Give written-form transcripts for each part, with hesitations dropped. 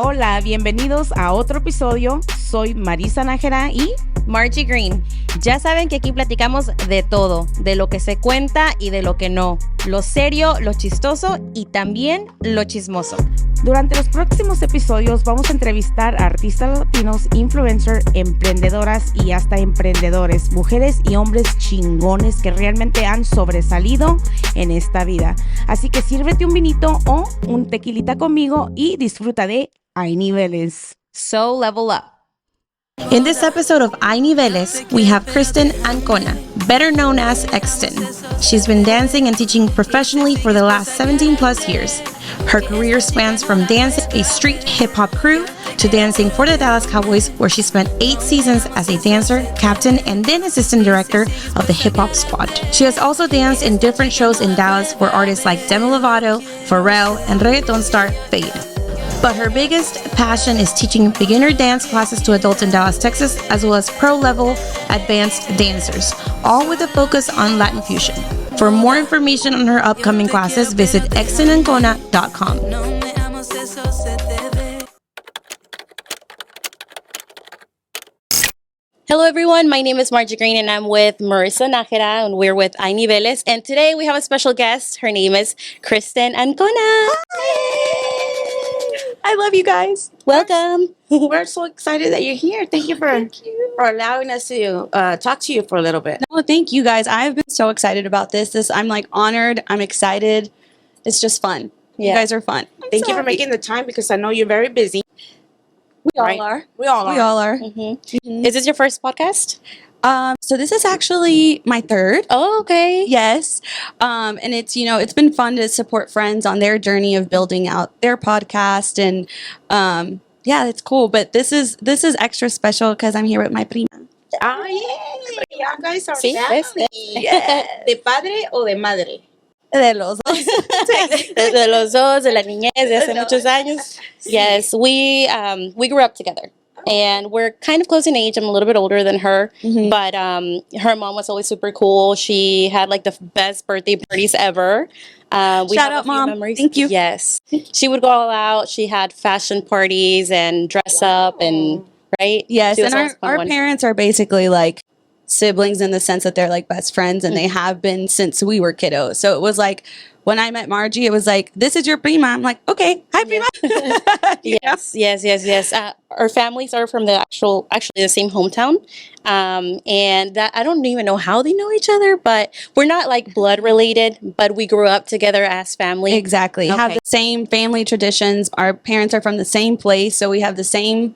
Hola, bienvenidos a otro episodio. Soy Marisa Nájera y Margie Green. Ya saben que aquí platicamos de todo, de lo que se cuenta y de lo que no, lo serio, lo chistoso y también lo chismoso. Durante los próximos episodios vamos a entrevistar a artistas latinos, influencers, emprendedoras y hasta emprendedores, mujeres y hombres chingones que realmente han sobresalido en esta vida. Así que sírvete un vinito o un tequilita conmigo y disfruta de Hay Niveles. So level up. In this episode of Hay Niveles, we have Christen Ancona, better known as Xten. She's been dancing and teaching professionally for the last 17 plus years. Her career spans from dancing a street hip-hop crew to dancing for the Dallas Cowboys, where she spent 8 seasons as a dancer, captain, and then assistant director of the hip-hop squad. She has also danced in different shows in Dallas for artists like Demi Lovato, Pharrell, and reggaetón star Feid. But her biggest passion is teaching beginner dance classes to adults in Dallas, Texas, as well as pro-level advanced dancers, all with a focus on Latin fusion. For more information on her upcoming classes, visit xtenancona.com. Hello everyone, my name is Margie Green and I'm with Marisa Nájera and we're with Hay Niveles. And today we have a special guest. Her name is Christen Ancona. I love you guys. Welcome. We're so excited that you're here. Thank you for allowing us to talk to you for a little bit. No, thank you guys. I've been so excited about this. I'm like honored. I'm excited. It's just fun. Yeah. You guys are fun. Thank you for making the time because I know you're very busy. We all Right. are. We all are. We all are. Mm-hmm. Is this your first podcast? So this is actually my third. Oh, okay. Yes. And it's, it's been fun to support friends on their journey of building out their podcast. And yeah, it's cool. But this is extra special because I'm here with my prima. Ah, yeah. You guys are Sí, family. ¿ves? Yeah. ¿De padre o de madre? De los dos. De los dos, de la niñez, de hace muchos años. Yes, we grew up together. And we're kind of close in age. I'm a little bit older than her, but her mom was always super cool. She had like the best birthday parties ever. We Shout have out, a few Mom. memories. Thank you. Yes, she would go all out. She had fashion parties and dress up and right. Yes. She was And always a fun our one. parents are basically like siblings in the sense that they're like best friends and they have been since we were kiddos. So it was like when I met Margie, it was like, this is your prima. I'm like, okay, hi prima. Yes. Our families are from actually the same hometown, and that I don't even know how they know each other, but we're not like blood related, but we grew up together as family. Exactly. Okay. Have the same family traditions. Our parents are from the same place, so we have the same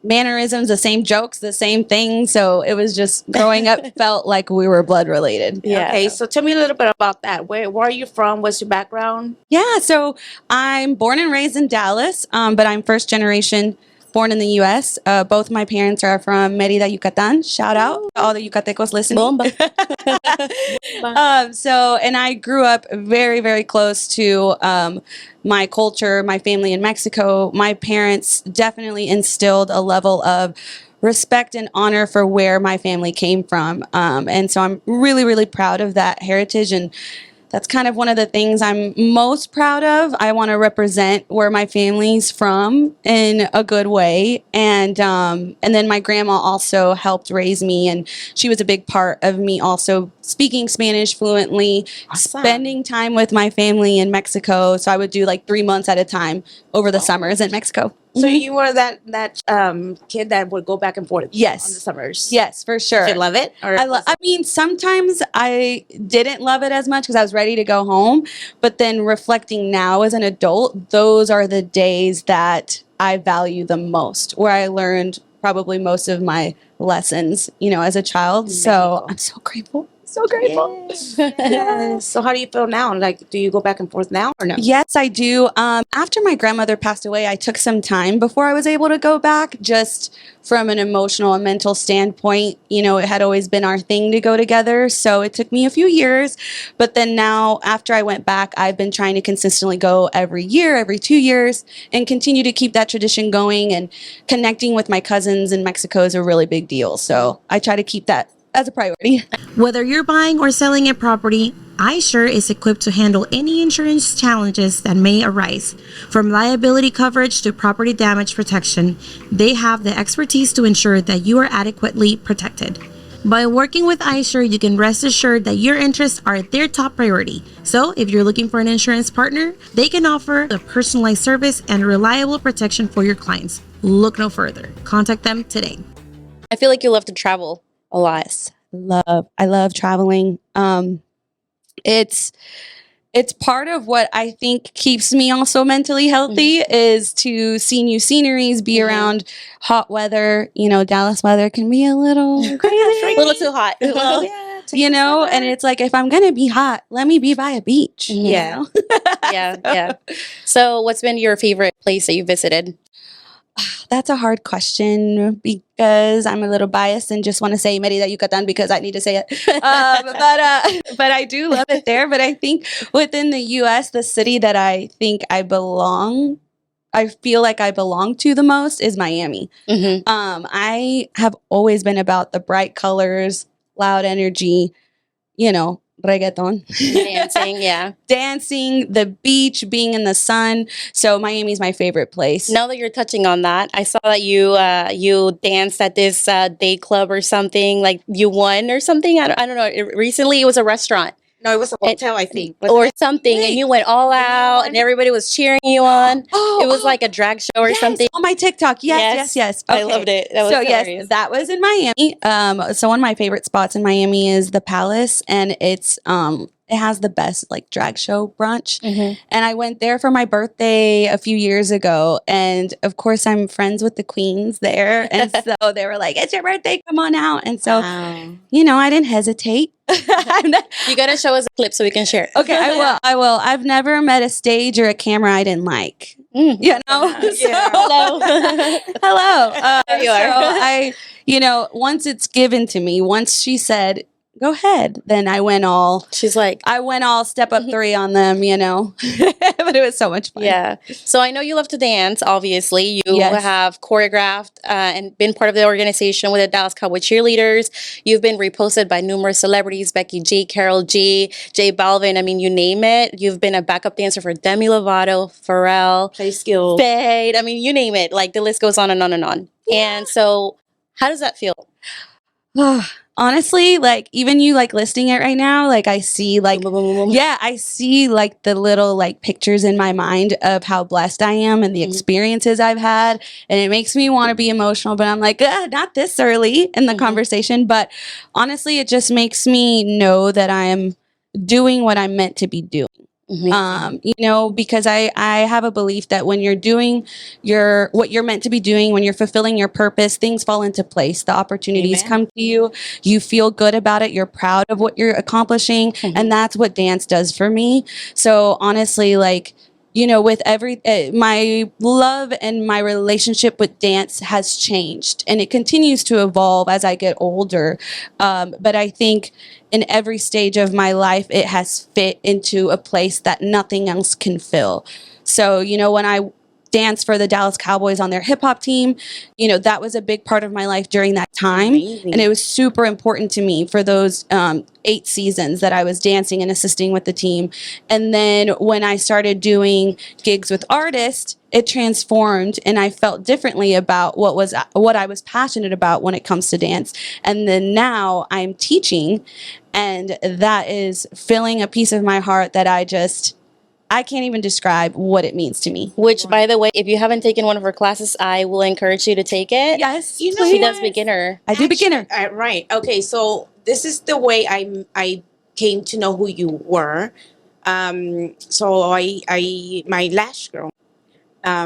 mannerisms, the same jokes, the same things. So it was just growing up felt like we were blood related. Yeah. Okay, so tell me a little bit about that. Where are you from? What's your background? Yeah, so I'm born and raised in Dallas, but I'm first generation born in the U.S. Both my parents are from Mérida, Yucatan. Shout out to all the Yucatecos listening. Bomba. And I grew up very, very close to my culture, my family in Mexico. My parents definitely instilled a level of respect and honor for where my family came from. And so I'm really, really proud of that heritage. And that's kind of one of the things I'm most proud of. I want to represent where my family's from in a good way. And then my grandma also helped raise me, and she was a big part of me also speaking Spanish fluently, Awesome. spending time with my family in Mexico. So I would do like 3 months at a time over the summers in Mexico. So you were that kid that would go back and forth Yes. on the summers? Yes, for sure. Did you love it? Or I mean, sometimes I didn't love it as much because I was ready to go home. But then reflecting now as an adult, those are the days that I value the most, where I learned probably most of my lessons, as a child. So I'm so grateful. So grateful. Yes. So how do you feel now? Like, do you go back and forth now or no? Yes, I do. After my grandmother passed away, I took some time before I was able to go back, just from an emotional and mental standpoint. It had always been our thing to go together. So it took me a few years. But then now, after I went back, I've been trying to consistently go every year, every 2 years, and continue to keep that tradition going. And connecting with my cousins in Mexico is a really big deal. So I try to keep that as a priority. Whether you're buying or selling a property, iSure is equipped to handle any insurance challenges that may arise. From liability coverage to property damage protection, they have the expertise to ensure that you are adequately protected. By working with iSure, you can rest assured that your interests are their top priority. So, if you're looking for an insurance partner, they can offer a personalized service and reliable protection for your clients. Look no further. Contact them today. I feel like you love to travel a lot. I love traveling. It's part of what I think keeps me also mentally healthy is to see new sceneries, be around hot weather. You know, Dallas weather can be a little crazy, A little too hot. you know, and it's like, if I'm gonna be hot, let me be by a beach. you Yeah. know? Yeah. So what's been your favorite place that you visited? That's a hard question because I'm a little biased and just want to say Merida, Yucatan because I need to say it. But I do love it there. But I think within the U.S., the city that I think I feel like I belong to the most is Miami. I have always been about the bright colors, loud energy, you know, reggaeton. Dancing, yeah. Dancing, the beach, being in the sun. So Miami's my favorite place. Now that you're touching on that, I saw that you danced at this day club or something, like you won or something. I don't know. Recently, it was a restaurant No, it was a hotel, I think. or something, and you went all out, and everybody was cheering you on. It was like a drag show or Yes, something. on my TikTok. Yes. I loved it. That was So hilarious. yes, that was in Miami. So one of my favorite spots in Miami is the Palace, and it has the best like drag show brunch. And I went there for my birthday a few years ago, and of course I'm friends with the queens there, and so they were like, "It's your birthday, come on out." And so you know, I didn't hesitate. You gotta show us a clip so we can share it. Okay, I will. I've never met a stage or a camera I didn't like. You know? Hello. Hello. There you are. So you know, once it's given to me, once she said, go ahead, then I went all step up 3 on them, you know. But it was so much fun. Yeah. So I know you love to dance, obviously. You Yes. have choreographed and been part of the organization with the Dallas Cowboys cheerleaders. You've been reposted by numerous celebrities, Becky G, Carol G, J Balvin. I mean, you name it. You've been a backup dancer for Demi Lovato, Pharrell, Play skill. Feid. I mean, you name it. Like, the list goes on and on and on. And so how does that feel? Honestly, like even you like listing it right now, like I see like I see like the little like pictures in my mind of how blessed I am and the experiences I've had, and it makes me want to be emotional, but I'm like, not this early in the conversation. But honestly, it just makes me know that I am doing what I'm meant to be doing. You know, because I have a belief that when you're doing what you're meant to be doing, when you're fulfilling your purpose, things fall into place. The opportunities come to you. You feel good about it. You're proud of what you're accomplishing. And that's what dance does for me. So honestly, like, you know, with my love and my relationship with dance has changed, and it continues to evolve as I get older. But I think in every stage of my life, it has fit into a place that nothing else can fill. So, you know, when I danced for the Dallas Cowboys on their hip hop team, you know, that was a big part of my life during that time. Amazing. And it was super important to me for those 8 seasons that I was dancing and assisting with the team. And then when I started doing gigs with artists, it transformed, and I felt differently about what I was passionate about when it comes to dance. And then now I'm teaching, and that is filling a piece of my heart that I can't even describe what it means to me. Which, by the way, if you haven't taken one of her classes, I will encourage you to take it. Yes, You know She what? does beginner. I do beginner. Right. Okay. So this is the way I came to know who you were. So my lash girl,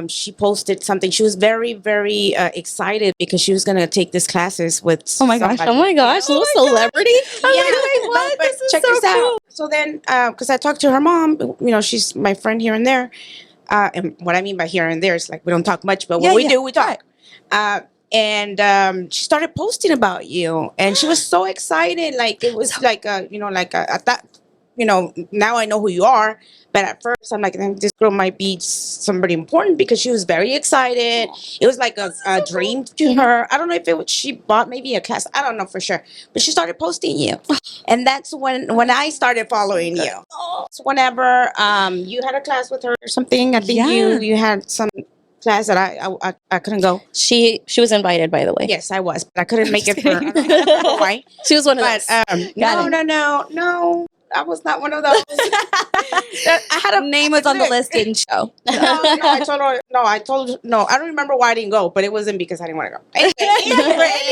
she posted something. She was very, very excited because she was going to take these classes with Oh my gosh. Oh my gosh, little celebrity. What? But This is check so this out. So then, because I talked to her mom, you know, she's my friend here and there. And what I mean by here and there is like we don't talk much, but when we do, we talk. And she started posting about you, and she was so excited. Like it was like I thought, now I know who you are. But at first, I'm like, this girl might be somebody important because she was very excited. It was like a dream to her. I don't know if she bought maybe a class. I don't know for sure. But she started posting you. And that's when I started following you. So whenever you had a class with her or something, I think you had some class that I couldn't go. She was invited, by the way. Yes, I was, but I couldn't make it for I don't know why. She was one of But those. no. I was not one of those. I had a Name was on the list, didn't show. I told her. I don't remember why I didn't go, but it wasn't because I didn't want to go.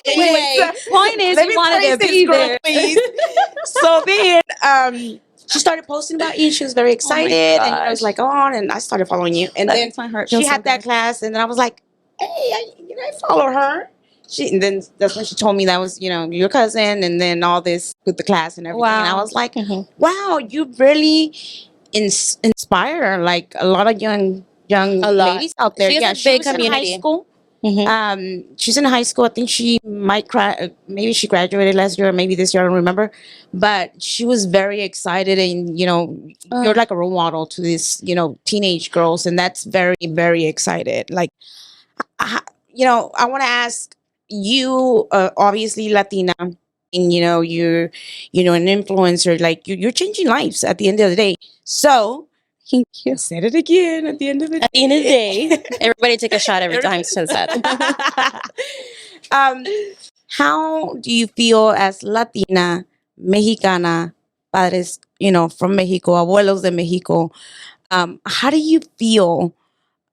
Anyway, Point is, you wanted to be there. Please. So then, she started posting about you. She was very excited, and I was like, "Oh!" And I started following you. And then my heart she had that class, and then I was like, "Hey, I follow her." And then that's when she told me that was, your cousin, and then all this with the class and everything. Wow. And I was like, wow, you really inspire like a lot of young ladies out there. She has a big community. In high school. She's in high school. I think she might maybe she graduated last year or maybe this year. I don't remember. But she was very excited, and you're like a role model to these teenage girls, and that's very, very excited. Like, I want to ask. You obviously Latina, and you're an influencer. Like you're changing lives at the end of the day. So thank you. I said it again at the end of the day. Everybody take a shot every time she says that. How do you feel as Latina, Mexicana, padres, from Mexico, abuelos de Mexico? How do you feel?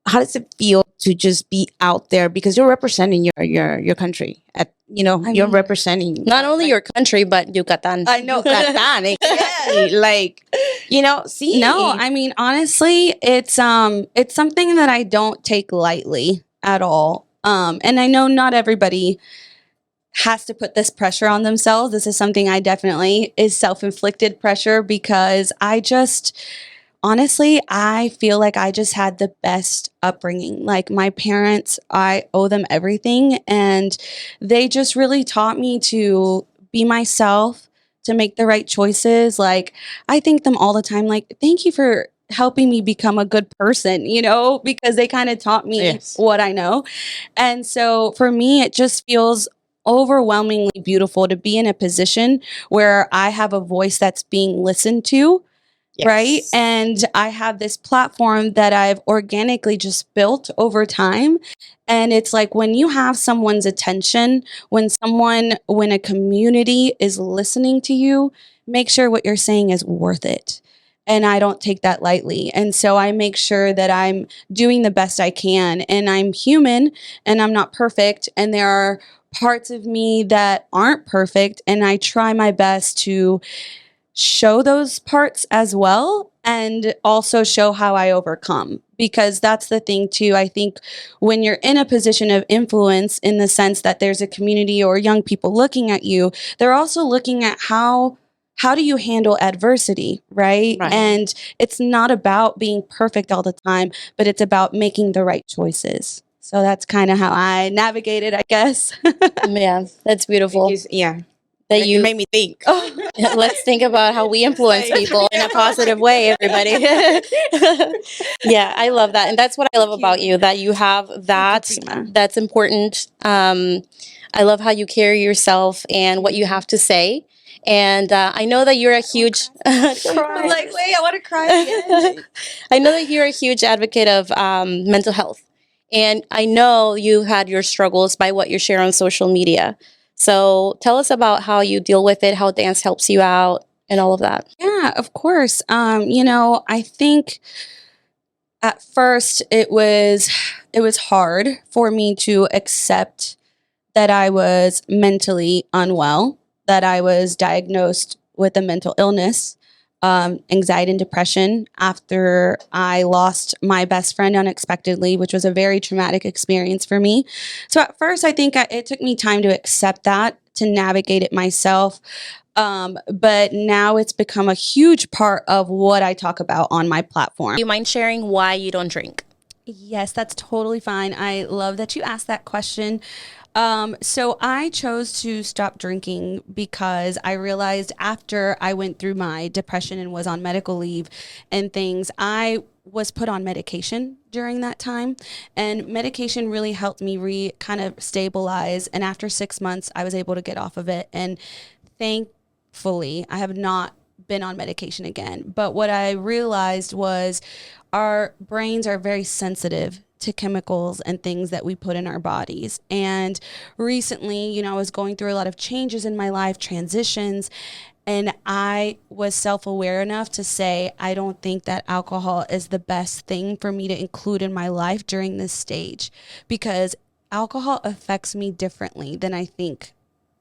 How does it feel to just be out there, because you're representing your country you're representing not only your country but Yucatan. I know Yucatan, exactly. Like see. No, I mean, honestly, it's something that I don't take lightly at all. And I know not everybody has to put this pressure on themselves. This is something I definitely is self-inflicted pressure, because honestly, I feel like I just had the best upbringing. Like my parents, I owe them everything. And they just really taught me to be myself, to make the right choices. Like I thank them all the time. Like, thank you for helping me become a good person, because they kind of taught me what I know. And so for me, it just feels overwhelmingly beautiful to be in a position where I have a voice that's being listened to. Yes. Right. And I have this platform that I've organically just built over time. And it's like when you have someone's attention, when a community is listening to you, make sure what you're saying is worth it. And I don't take that lightly. And so I make sure that I'm doing the best I can. And I'm human and I'm not perfect. And there are parts of me that aren't perfect. And I try my best to show those parts as well, and also show how I overcome, because that's the thing too. I think when you're in a position of influence, in the sense that there's a community or young people looking at you, they're also looking at how do you handle adversity, right? And it's not about being perfect all the time, but it's about making the right choices. So that's kind of how I navigate it, I guess. Yeah, that's beautiful. That you made me think. Let's think about how we influence people in a positive way, everybody. Yeah, I love that. And that's what I love about you, that you have that's important. I love how you carry yourself and what you have to say. And I know that you're a huge I'm like, wait, I want to cry again. I know that you're a huge advocate of mental health. And I know you had your struggles by what you share on social media. So tell us about how you deal with it, how dance helps you out, and all of that. Yeah, of course. I think at first it was hard for me to accept that I was mentally unwell, that I was diagnosed with a mental illness, anxiety and depression, after I lost my best friend unexpectedly, which was a very traumatic experience for me. So at first, I think it took me time to accept that, to navigate it myself. But now it's become a huge part of what I talk about on my platform. Do you mind sharing why you don't drink? Yes, that's totally fine. I love that you asked that question. So I chose to stop drinking because I realized after I went through my depression and was on medical leave and things, I was put on medication during that time, and medication really helped me kind of stabilize. And after 6 months, I was able to get off of it. And thankfully, I have not been on medication again. But what I realized was our brains are very sensitive to chemicals and things that we put in our bodies. And recently, I was going through a lot of changes in my life, transitions, and I was self-aware enough to say, I don't think that alcohol is the best thing for me to include in my life during this stage, because alcohol affects me differently than I think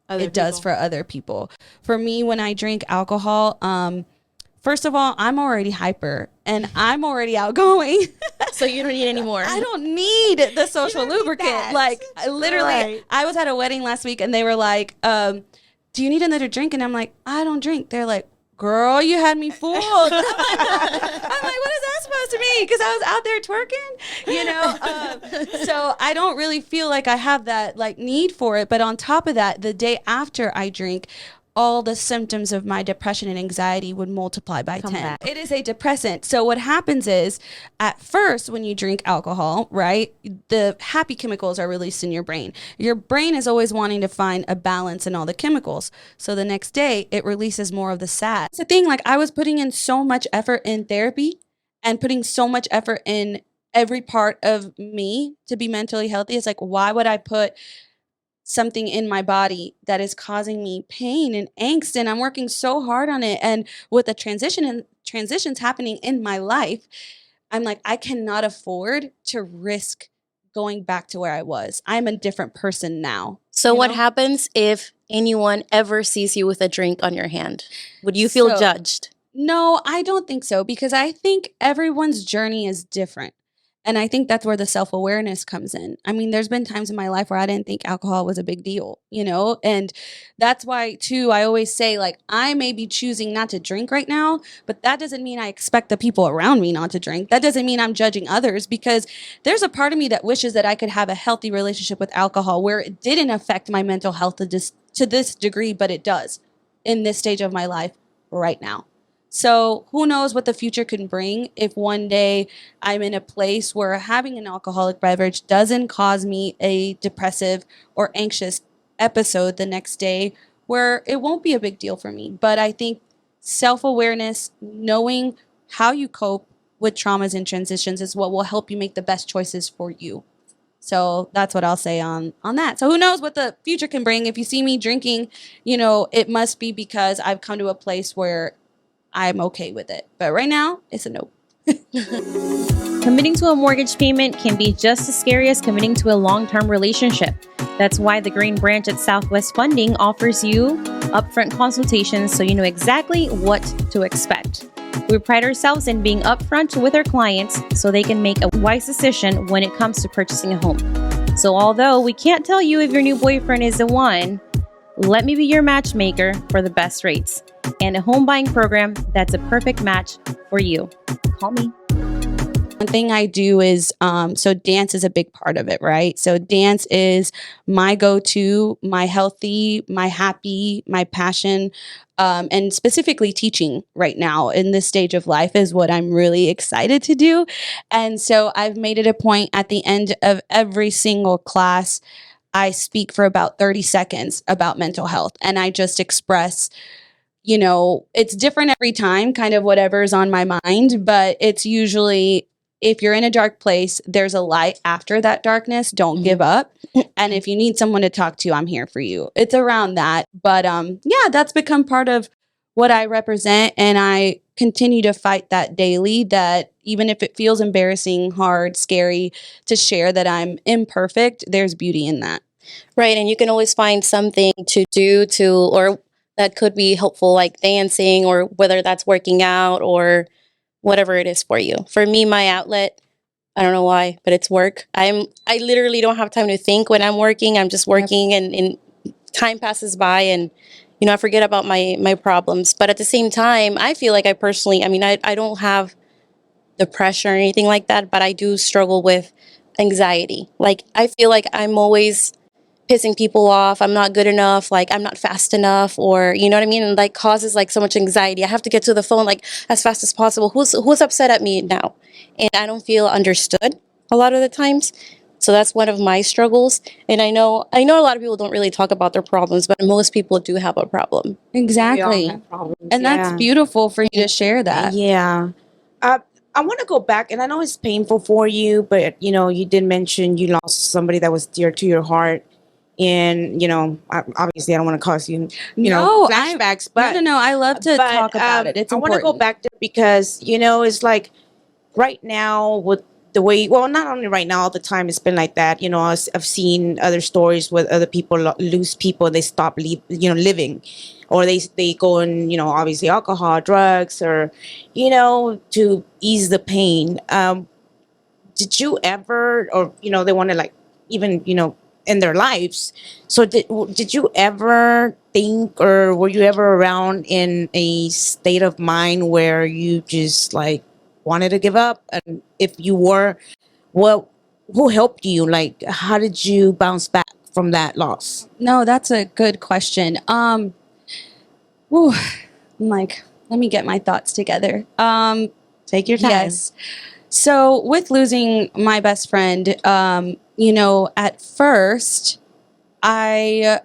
it does for other people. For me, when I drink alcohol, first of all, I'm already hyper and I'm already outgoing. So you don't need any more. I don't need the social lubricant. Like, I was at a wedding last week and they were like, do you need another drink? And I'm like, I don't drink. They're like, girl, you had me fooled. I'm like, what is that supposed to mean? Because I was out there twerking, so I don't really feel like I have that need for it. But on top of that, the day after I drink, all the symptoms of my depression and anxiety would multiply by 10. Back. It is a depressant. So what happens is, at first, when you drink alcohol, right, the happy chemicals are released in your brain. Your brain is always wanting to find a balance in all the chemicals. So the next day, it releases more of the sad. It's the thing, I was putting in so much effort in therapy and putting so much effort in every part of me to be mentally healthy. It's why would I put something in my body that is causing me pain and angst, and I'm working so hard on it. And with the transitions happening in my life, I'm like, I cannot afford to risk going back to where I was. I'm a different person now. So what happens if anyone ever sees you with a drink on your hand? Would you feel judged? No, I don't think so, because I think everyone's journey is different. And I think that's where the self-awareness comes in. I mean, there's been times in my life where I didn't think alcohol was a big deal, and that's why, too, I always say, I may be choosing not to drink right now, but that doesn't mean I expect the people around me not to drink. That doesn't mean I'm judging others, because there's a part of me that wishes that I could have a healthy relationship with alcohol where it didn't affect my mental health to this degree, but it does in this stage of my life right now. So who knows what the future can bring if one day I'm in a place where having an alcoholic beverage doesn't cause me a depressive or anxious episode the next day, where it won't be a big deal for me. But I think self-awareness, knowing how you cope with traumas and transitions, is what will help you make the best choices for you. So that's what I'll say on that. So who knows what the future can bring. If you see me drinking, it must be because I've come to a place where I'm okay with it. But right now, it's a no. Committing to a mortgage payment can be just as scary as committing to a long-term relationship. That's why the Green Branch at Southwest Funding offers you upfront consultations so you know exactly what to expect. We pride ourselves in being upfront with our clients so they can make a wise decision when it comes to purchasing a home. So although we can't tell you if your new boyfriend is the one, let me be your matchmaker for the best rates and a home buying program that's a perfect match for you. Call me. One thing I do is, so dance is a big part of it, right? So dance is my go-to, my healthy, my happy, my passion, and specifically teaching right now in this stage of life is what I'm really excited to do. And so I've made it a point at the end of every single class, I speak for about 30 seconds about mental health, and I just express, it's different every time, kind of whatever's on my mind, but it's usually, if you're in a dark place, there's a light after that darkness. Don't give up. And if you need someone to talk to, I'm here for you. It's around that. But that's become part of what I represent. And I continue to fight that daily, that even if it feels embarrassing, hard, scary to share that I'm imperfect, there's beauty in that. Right. And you can always find something to do or that could be helpful, like dancing, or whether that's working out or whatever it is for you. For me, my outlet, I don't know why, but it's work. I literally don't have time to think when I'm working. I'm just working, and time passes by, and I forget about my problems. But at the same time, I feel like I don't have depression or anything like that, but I do struggle with anxiety. Like, I feel like I'm always pissing people off. I'm not good enough. Like, I'm not fast enough, or you know what I mean? And like causes like so much anxiety. I have to get to the phone like as fast as possible. Who's upset at me now? And I don't feel understood a lot of the times. So that's one of my struggles. And I know a lot of people don't really talk about their problems, but most people do have a problem. Exactly. We all have problems, And that's yeah. beautiful for you to share that. Yeah. I want to go back, and I know it's painful for you, but you did mention you lost somebody that was dear to your heart, and obviously I don't want to cause you, No, flashbacks, but no. I love to but, talk about it. It's I want important. to go back there because it's like right now with the way, well, not only right now, all the time it's been like that. I've seen other stories where other people lose people, they stop living, or they go in, obviously alcohol, drugs, or to ease the pain. Did you ever, or they want to like even in their lives, so did you ever think, or were you ever around in a state of mind where you just like wanted to give up? And if you were, well, who helped you? Like, how did you bounce back from that loss? No, that's a good question. Whew, I'm like, let me get my thoughts together. Take your time. Yes. So with losing my best friend, at first I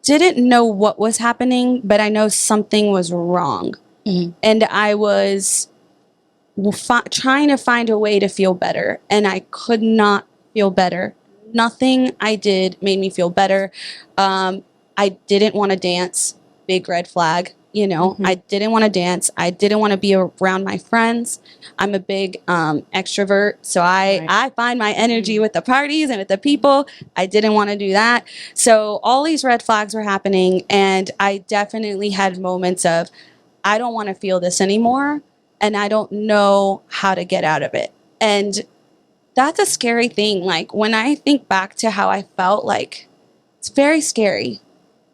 didn't know what was happening, but I know something was wrong. Mhm. And I was trying to find a way to feel better, and I could not feel better. Nothing I did made me feel better. I didn't want to dance. Big red flag. I didn't want to dance. I didn't want to be around my friends. I'm a big extrovert, so I find my energy with the parties and with the people. I didn't want to do that. So all these red flags were happening, and I definitely had moments of, I don't want to feel this anymore, and I don't know how to get out of it. And that's a scary thing. Like, when I think back to how I felt, like, it's very scary,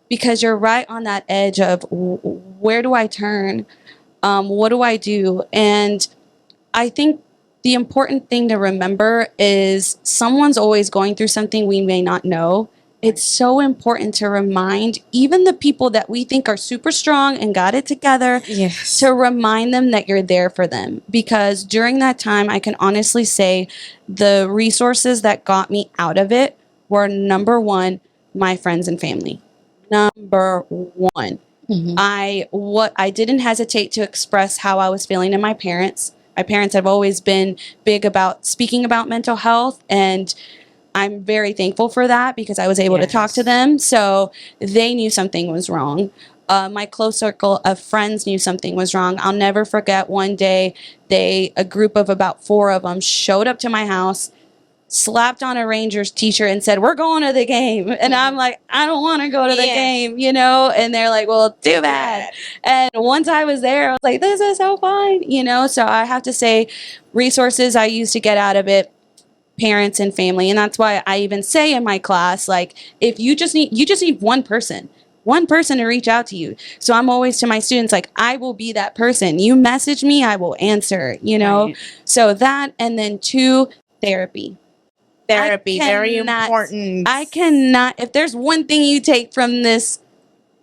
because you're right on that edge of where do I turn? What do I do? And I think the important thing to remember is someone's always going through something we may not know. It's so important to remind even the people that we think are super strong and got it together, Yes. to remind them that you're there for them. Because during that time, I can honestly say the resources that got me out of it were, number one, my friends and family. Number one. Mhm. I didn't hesitate to express how I was feeling to my parents. My parents have always been big about speaking about mental health, and I'm very thankful for that, because I was able to talk to Yes. them. So they knew something was wrong. My close circle of friends knew something was wrong. I'll never forget one day, a group of about 4 of them showed up to my house, slapped on a Rangers t-shirt and said, "We're going to the game." And I'm like, I don't want to go to the Yes. game, And they're like, "Well, too bad." And once I was there, I was like, this is so fun, So I have to say, resources I used to get out of it, parents and family. And that's why I even say in my class, like, if you just need one person to reach out to you. So I'm always to my students, like, I will be that person. You message me, I will answer, Right. So that, and then 2, therapy. Therapy, very cannot- important. I cannot, if there's one thing you take from this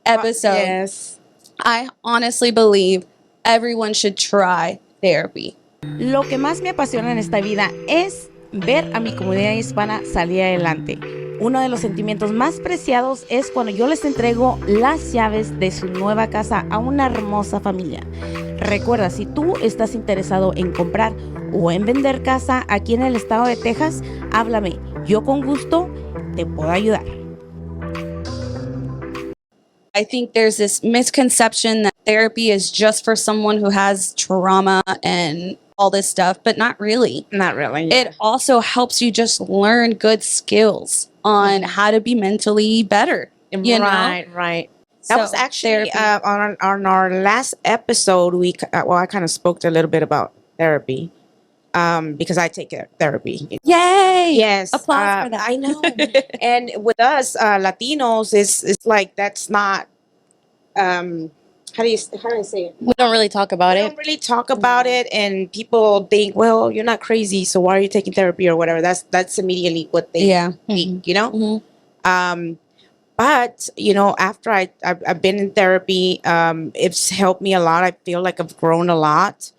episode, Yes. I honestly believe everyone should try therapy. Lo que más me apasiona en esta vida es ver a mi comunidad hispana salir adelante. Uno de los sentimientos más preciados es cuando yo les entrego las llaves de su nueva casa a una hermosa familia. Recuerda, si tú estás interesado en comprar o en vender casa aquí en el estado de Texas, háblame. Yo con gusto te puedo ayudar. I think there's this misconception that therapy is just for someone who has trauma and all this stuff, but not really. Not really. It also helps you just learn good skills on how to be mentally better. Right. That was actually therapy. on our last episode. I kind of spoke a little bit about therapy, because I take therapy. Yay! Yes, Applause for that. I know. And with us Latinos, it's like that's not. How do I say it? We don't really talk about We it. don't really talk about it, and people think, well, you're not crazy, so why are you taking therapy or whatever? That's immediately what they Yeah. think, Mhm. But after I've been in therapy, it's helped me a lot. I feel like I've grown a lot.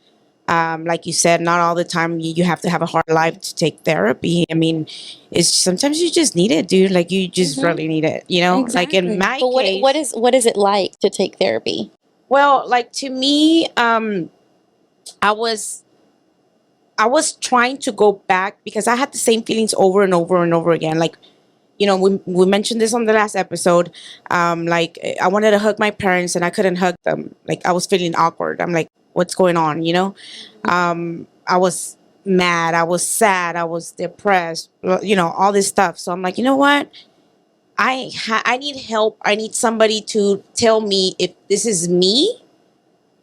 Like you said, not all the time you have to have a hard life to take therapy. I mean, it's sometimes you just need it, dude. Like you just really need it. Like in Exactly. my But case, what is it like to take therapy? well, like to me, I was trying to go back because I had the same feelings over and over and over again. Like, we mentioned this on the last episode. Like I wanted to hug my parents and I couldn't hug them. Like I was feeling awkward. I'm like, what's going on? I was mad. I was sad. I was depressed. All this stuff. So I'm like, you know what? I need help. I need somebody to tell me if this is me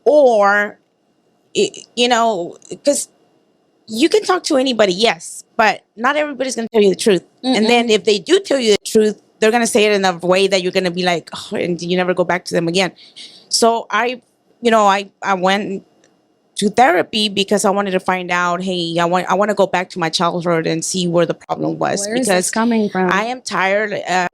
or, because you can talk to anybody, yes, but not everybody's going to tell you the truth. And then if they do tell you the truth, they're going to say it in a way that you're going to be like, oh, and you never go back to them again. So I went to therapy because I wanted to find out, hey, I want to go back to my childhood and see where the problem was. Where is because this coming from? I am tired, to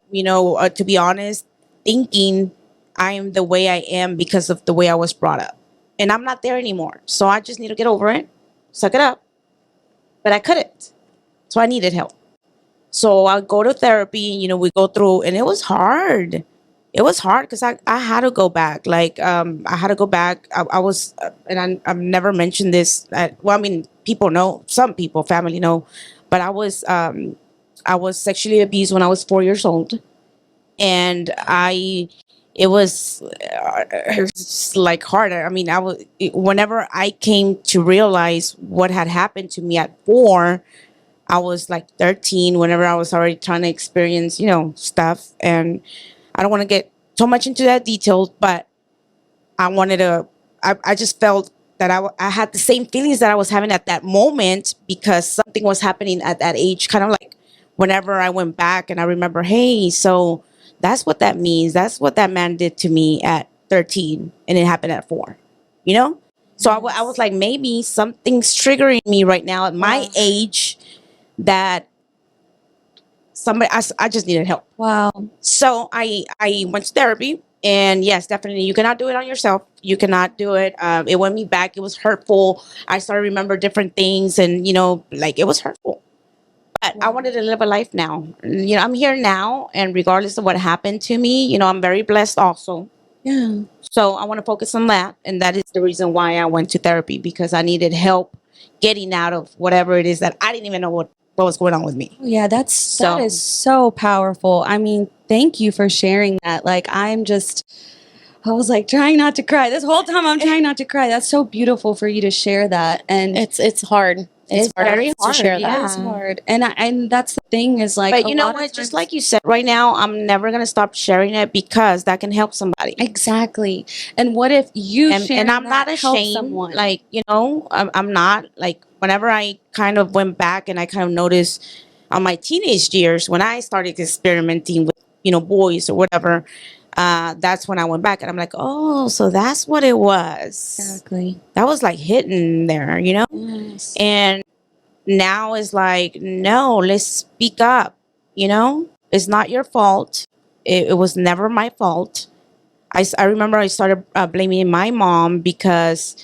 be honest, thinking I am the way I am because of the way I was brought up. And I'm not there anymore. So I just need to get over it, suck it up. But I couldn't. So I needed help. So I'll go to therapy, we go through, and it was hard. It was hard because I had to go back. Like, I had to go back. I was, and I've never mentioned this. People know, some people, family know, but I was sexually abused when I was 4 years old. And it was just like hard. I mean, whenever I came to realize what had happened to me at 4, I was like 13, whenever I was already trying to experience, stuff. And I don't want to get so much into that details, but I just felt that I had the same feelings that I was having at that moment because something was happening at that age. Kind of like whenever I went back and I remember, hey, so that's what that means. That's what that man did to me at 13 and it happened at 4, So I was like, maybe something's triggering me right now at my age that I just needed help. Wow. So I went to therapy, and yes, definitely you cannot do it on yourself. You cannot do it. It went me back. It was hurtful. I started to remember different things, and like it was hurtful. But I wanted to live a life now. I'm here now, and regardless of what happened to me, I'm very blessed also. Yeah. So I want to focus on that, and that is the reason why I went to therapy, because I needed help getting out of whatever it is that I didn't even know what was going on with me. Yeah, that is so powerful. I mean, thank you for sharing that. Like, I was like trying not to cry. This whole time I'm trying not to cry. That's so beautiful for you to share that. And It's hard. It's very to hard, share yeah. that. it's hard. And that's the thing is like, But a you know lot of what? Just times- like you said, right now, I'm never going to stop sharing it because that can help somebody. Exactly. And what if you And I'm not help ashamed. someone? Like, I'm not. Like, whenever I kind of went back and I kind of noticed on my teenage years when I started experimenting with, boys or whatever, that's when I went back and I'm like, oh, so that's what it was. Exactly. That was like hitting there, Yes. And now it's like, no, let's speak up. It's not your fault. It was never my fault. I remember I started blaming my mom because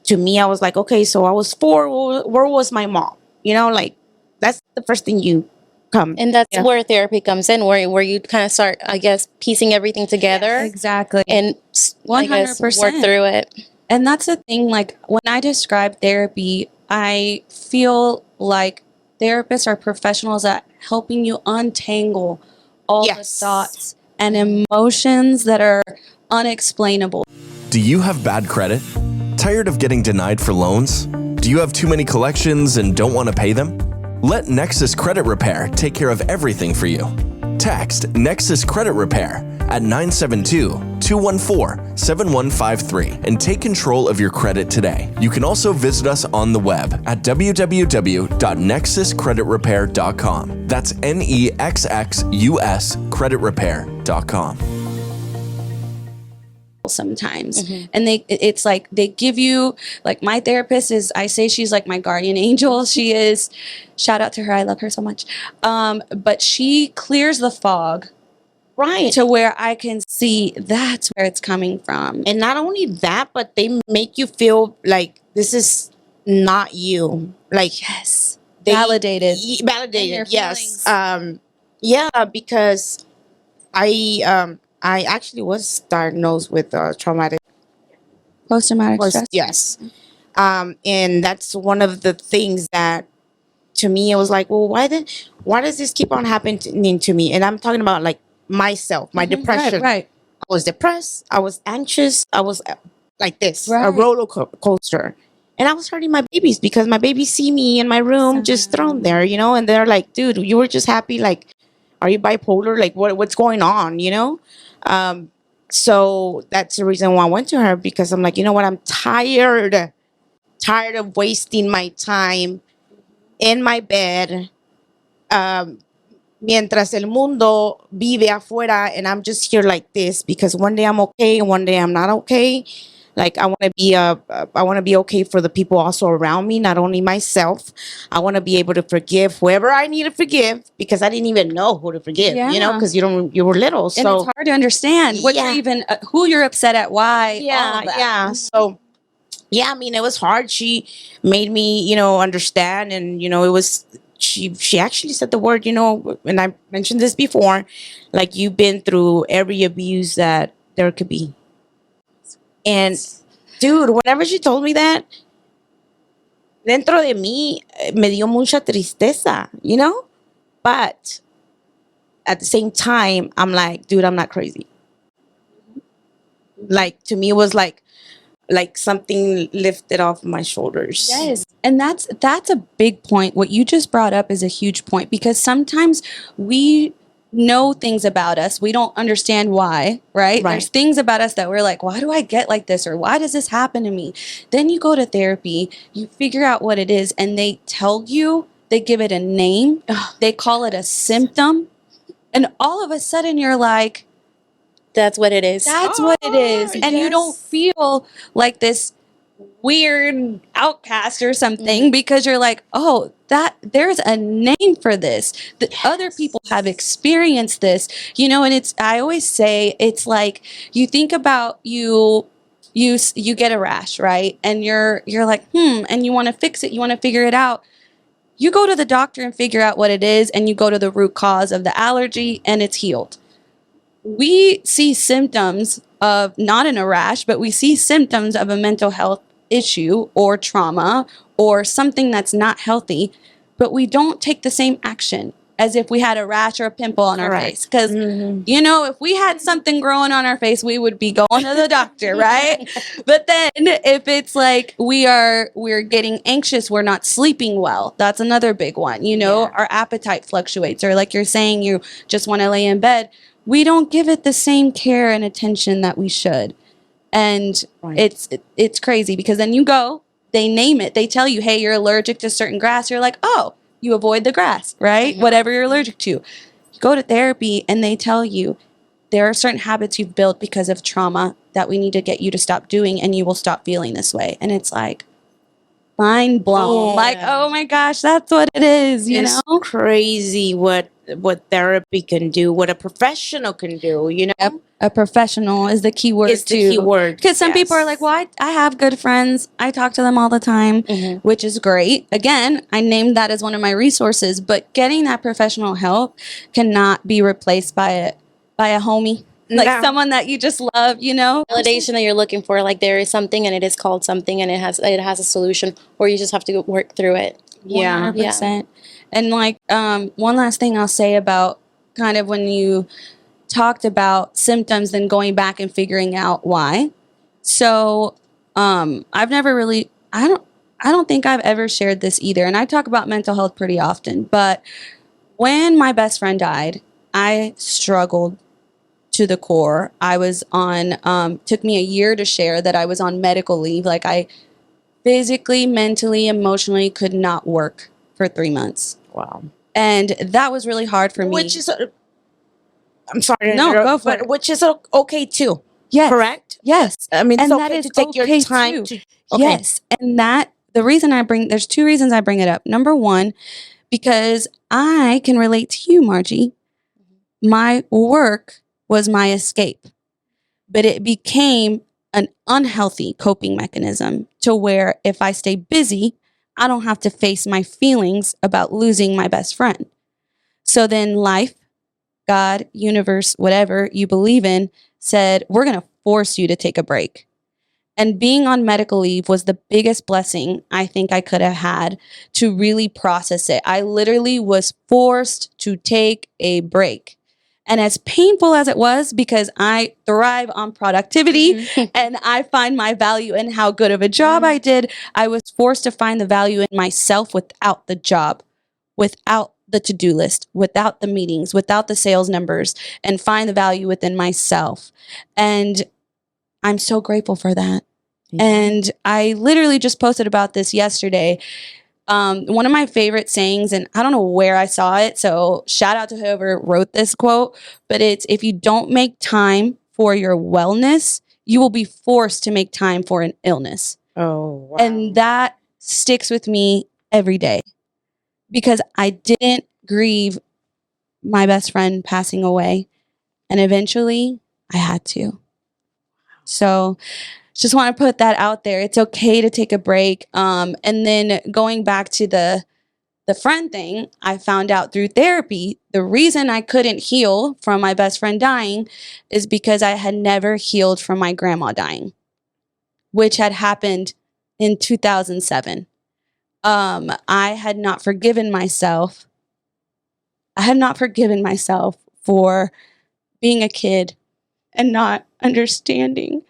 to me, I was like, okay, so I was 4. Where was my mom? Like that's the first thing you come. And that's where therapy comes in, where you kind of start, I guess, piecing everything together Exactly. and 100%. work through it. And that's the thing, like when I describe therapy, I feel like therapists are professionals at helping you untangle all the thoughts and emotions that are unexplainable. Do you have bad credit? Tired of getting denied for loans? Do you have too many collections and don't want to pay them? Let Nexus Credit Repair take care of everything for you. Text Nexus Credit Repair at 972-214-7153 and take control of your credit today. You can also visit us on the web at www.nexuscreditrepair.com. That's NEXXUS creditrepair.com. sometimes. And it's like they give you, like, my therapist is, I say she's like my guardian angel. She is, shout out to her, I love her so much. But she clears the fog, Right. to where I can see that's where it's coming from. And not only that, but they make you feel like this is not you. Like, Yes. they Validated. In your Validated. Yes. feelings. Yeah, because I actually was diagnosed with traumatic. Post-traumatic stress. Yes. And that's one of the things that, to me, it was like, well, why does this keep on happening to me? And I'm talking about like myself, my depression. Right. I was depressed. I was anxious. I was like this, a Right. roller coaster. And I was hurting my babies because my babies see me in my room just thrown there, and they're like, dude, you were just happy. Like, are you bipolar? Like, what's going on, So that's the reason why I went to her, because I'm like, you know what? I'm tired of wasting my time in my bed, mientras el mundo vive afuera, and I'm just here like this because one day I'm okay and one day I'm not okay. Like, I want to be okay for the people also around me, not only myself. I want to be able to forgive whoever I need to forgive, because I didn't even know who to forgive, Yeah. because you were little. And So it's hard to understand what you're even, who you're upset at, why, all of that. yeah. So, yeah, I mean, it was hard. She made me, understand. And, it was, she actually said the word, and I mentioned this before, like, you've been through every abuse that there could be. And, dude, whenever she told me that, dentro de mí, me dio mucha tristeza, But at the same time, I'm like, dude, I'm not crazy. Like, to me, it was like something lifted off my shoulders. Yes. And that's a big point. What you just brought up is a huge point, because sometimes we know things about us. We don't understand why, right? There's things about us that we're like, why do I get like this? Or why does this happen to me? Then you go to therapy, you figure out what it is, and they tell you, they give it a name, they call it a symptom. And all of a sudden you're like, That's what it is. that's what it is. And you don't feel like this weird outcast or something, because you're like, oh, that there's a name for this. The other people have experienced this, and it's, I always say, it's like, you think about you get a rash, right? And you're like, and you want to fix it, you want to figure it out. You go to the doctor and figure out what it is, and you go to the root cause of the allergy, and it's healed. We see symptoms of, not in a rash, but we see symptoms of a mental health issue or trauma or something that's not healthy, but we don't take the same action as if we had a rash or a pimple on our face. Because, if we had something growing on our face, we would be going to the doctor, right? But then if it's like we're getting anxious, we're not sleeping well, that's another big one. Our appetite fluctuates, or like you're saying, you just want to lay in bed. We don't give it the same care and attention that we should. And it's crazy, because then they name it. They tell you, hey, you're allergic to certain grass. You're like, oh, you avoid the grass, right? Whatever you're allergic to. You go to therapy and they tell you there are certain habits you've built because of trauma that we need to get you to stop doing, and you will stop feeling this way. And it's like, mind blown. Like, oh my gosh, that's what it is, It's crazy what therapy can do, what a professional can do, Yep. A professional is the key word. It's the key word. Because some people are like, well, I have good friends. I talk to them all the time, which is great. Again, I named that as one of my resources, but getting that professional help cannot be replaced by a homie. Like someone that you just love, Validation that you're looking for, like there is something and it is called something and it has a solution, or you just have to work through it. 100%. And like, one last thing I'll say about kind of when you talked about symptoms, then going back and figuring out why. So, I've never really, I don't think I've ever shared this either. And I talk about mental health pretty often, but when my best friend died, I struggled to the core. I was on, took me a year to share that I was on medical leave. Like, I physically, mentally, emotionally could not work for 3 months. Wow. And that was really hard for me. Which is, I'm sorry. No, go for it. Which is okay too. Yes. Correct? Yes. I mean, it's And okay that is to take your okay time too. to. Okay. Yes. And there's two reasons I bring it up. Number one, because I can relate to you, Margie. My work was my escape, but it became an unhealthy coping mechanism to where if I stay busy, I don't have to face my feelings about losing my best friend. So then life, God, universe, whatever you believe in, said, we're going to force you to take a break. And being on medical leave was the biggest blessing I think I could have had to really process it. I literally was forced to take a break. And as painful as it was, because I thrive on productivity and I find my value in how good of a job I did, I was forced to find the value in myself without the job, without the to-do list, without the meetings, without the sales numbers, and find the value within myself. And I'm so grateful for that. And I literally just posted about this yesterday. One of my favorite sayings, and I don't know where I saw it, so shout out to whoever wrote this quote, but it's, if you don't make time for your wellness, you will be forced to make time for an illness. Oh, wow. And that sticks with me every day because I didn't grieve my best friend passing away. And eventually I had to. So just want to put that out there. It's okay to take a break. And then going back to the friend thing, I found out through therapy, the reason I couldn't heal from my best friend dying is because I had never healed from my grandma dying, which had happened in 2007. I had not forgiven myself. I had not forgiven myself for being a kid and not understanding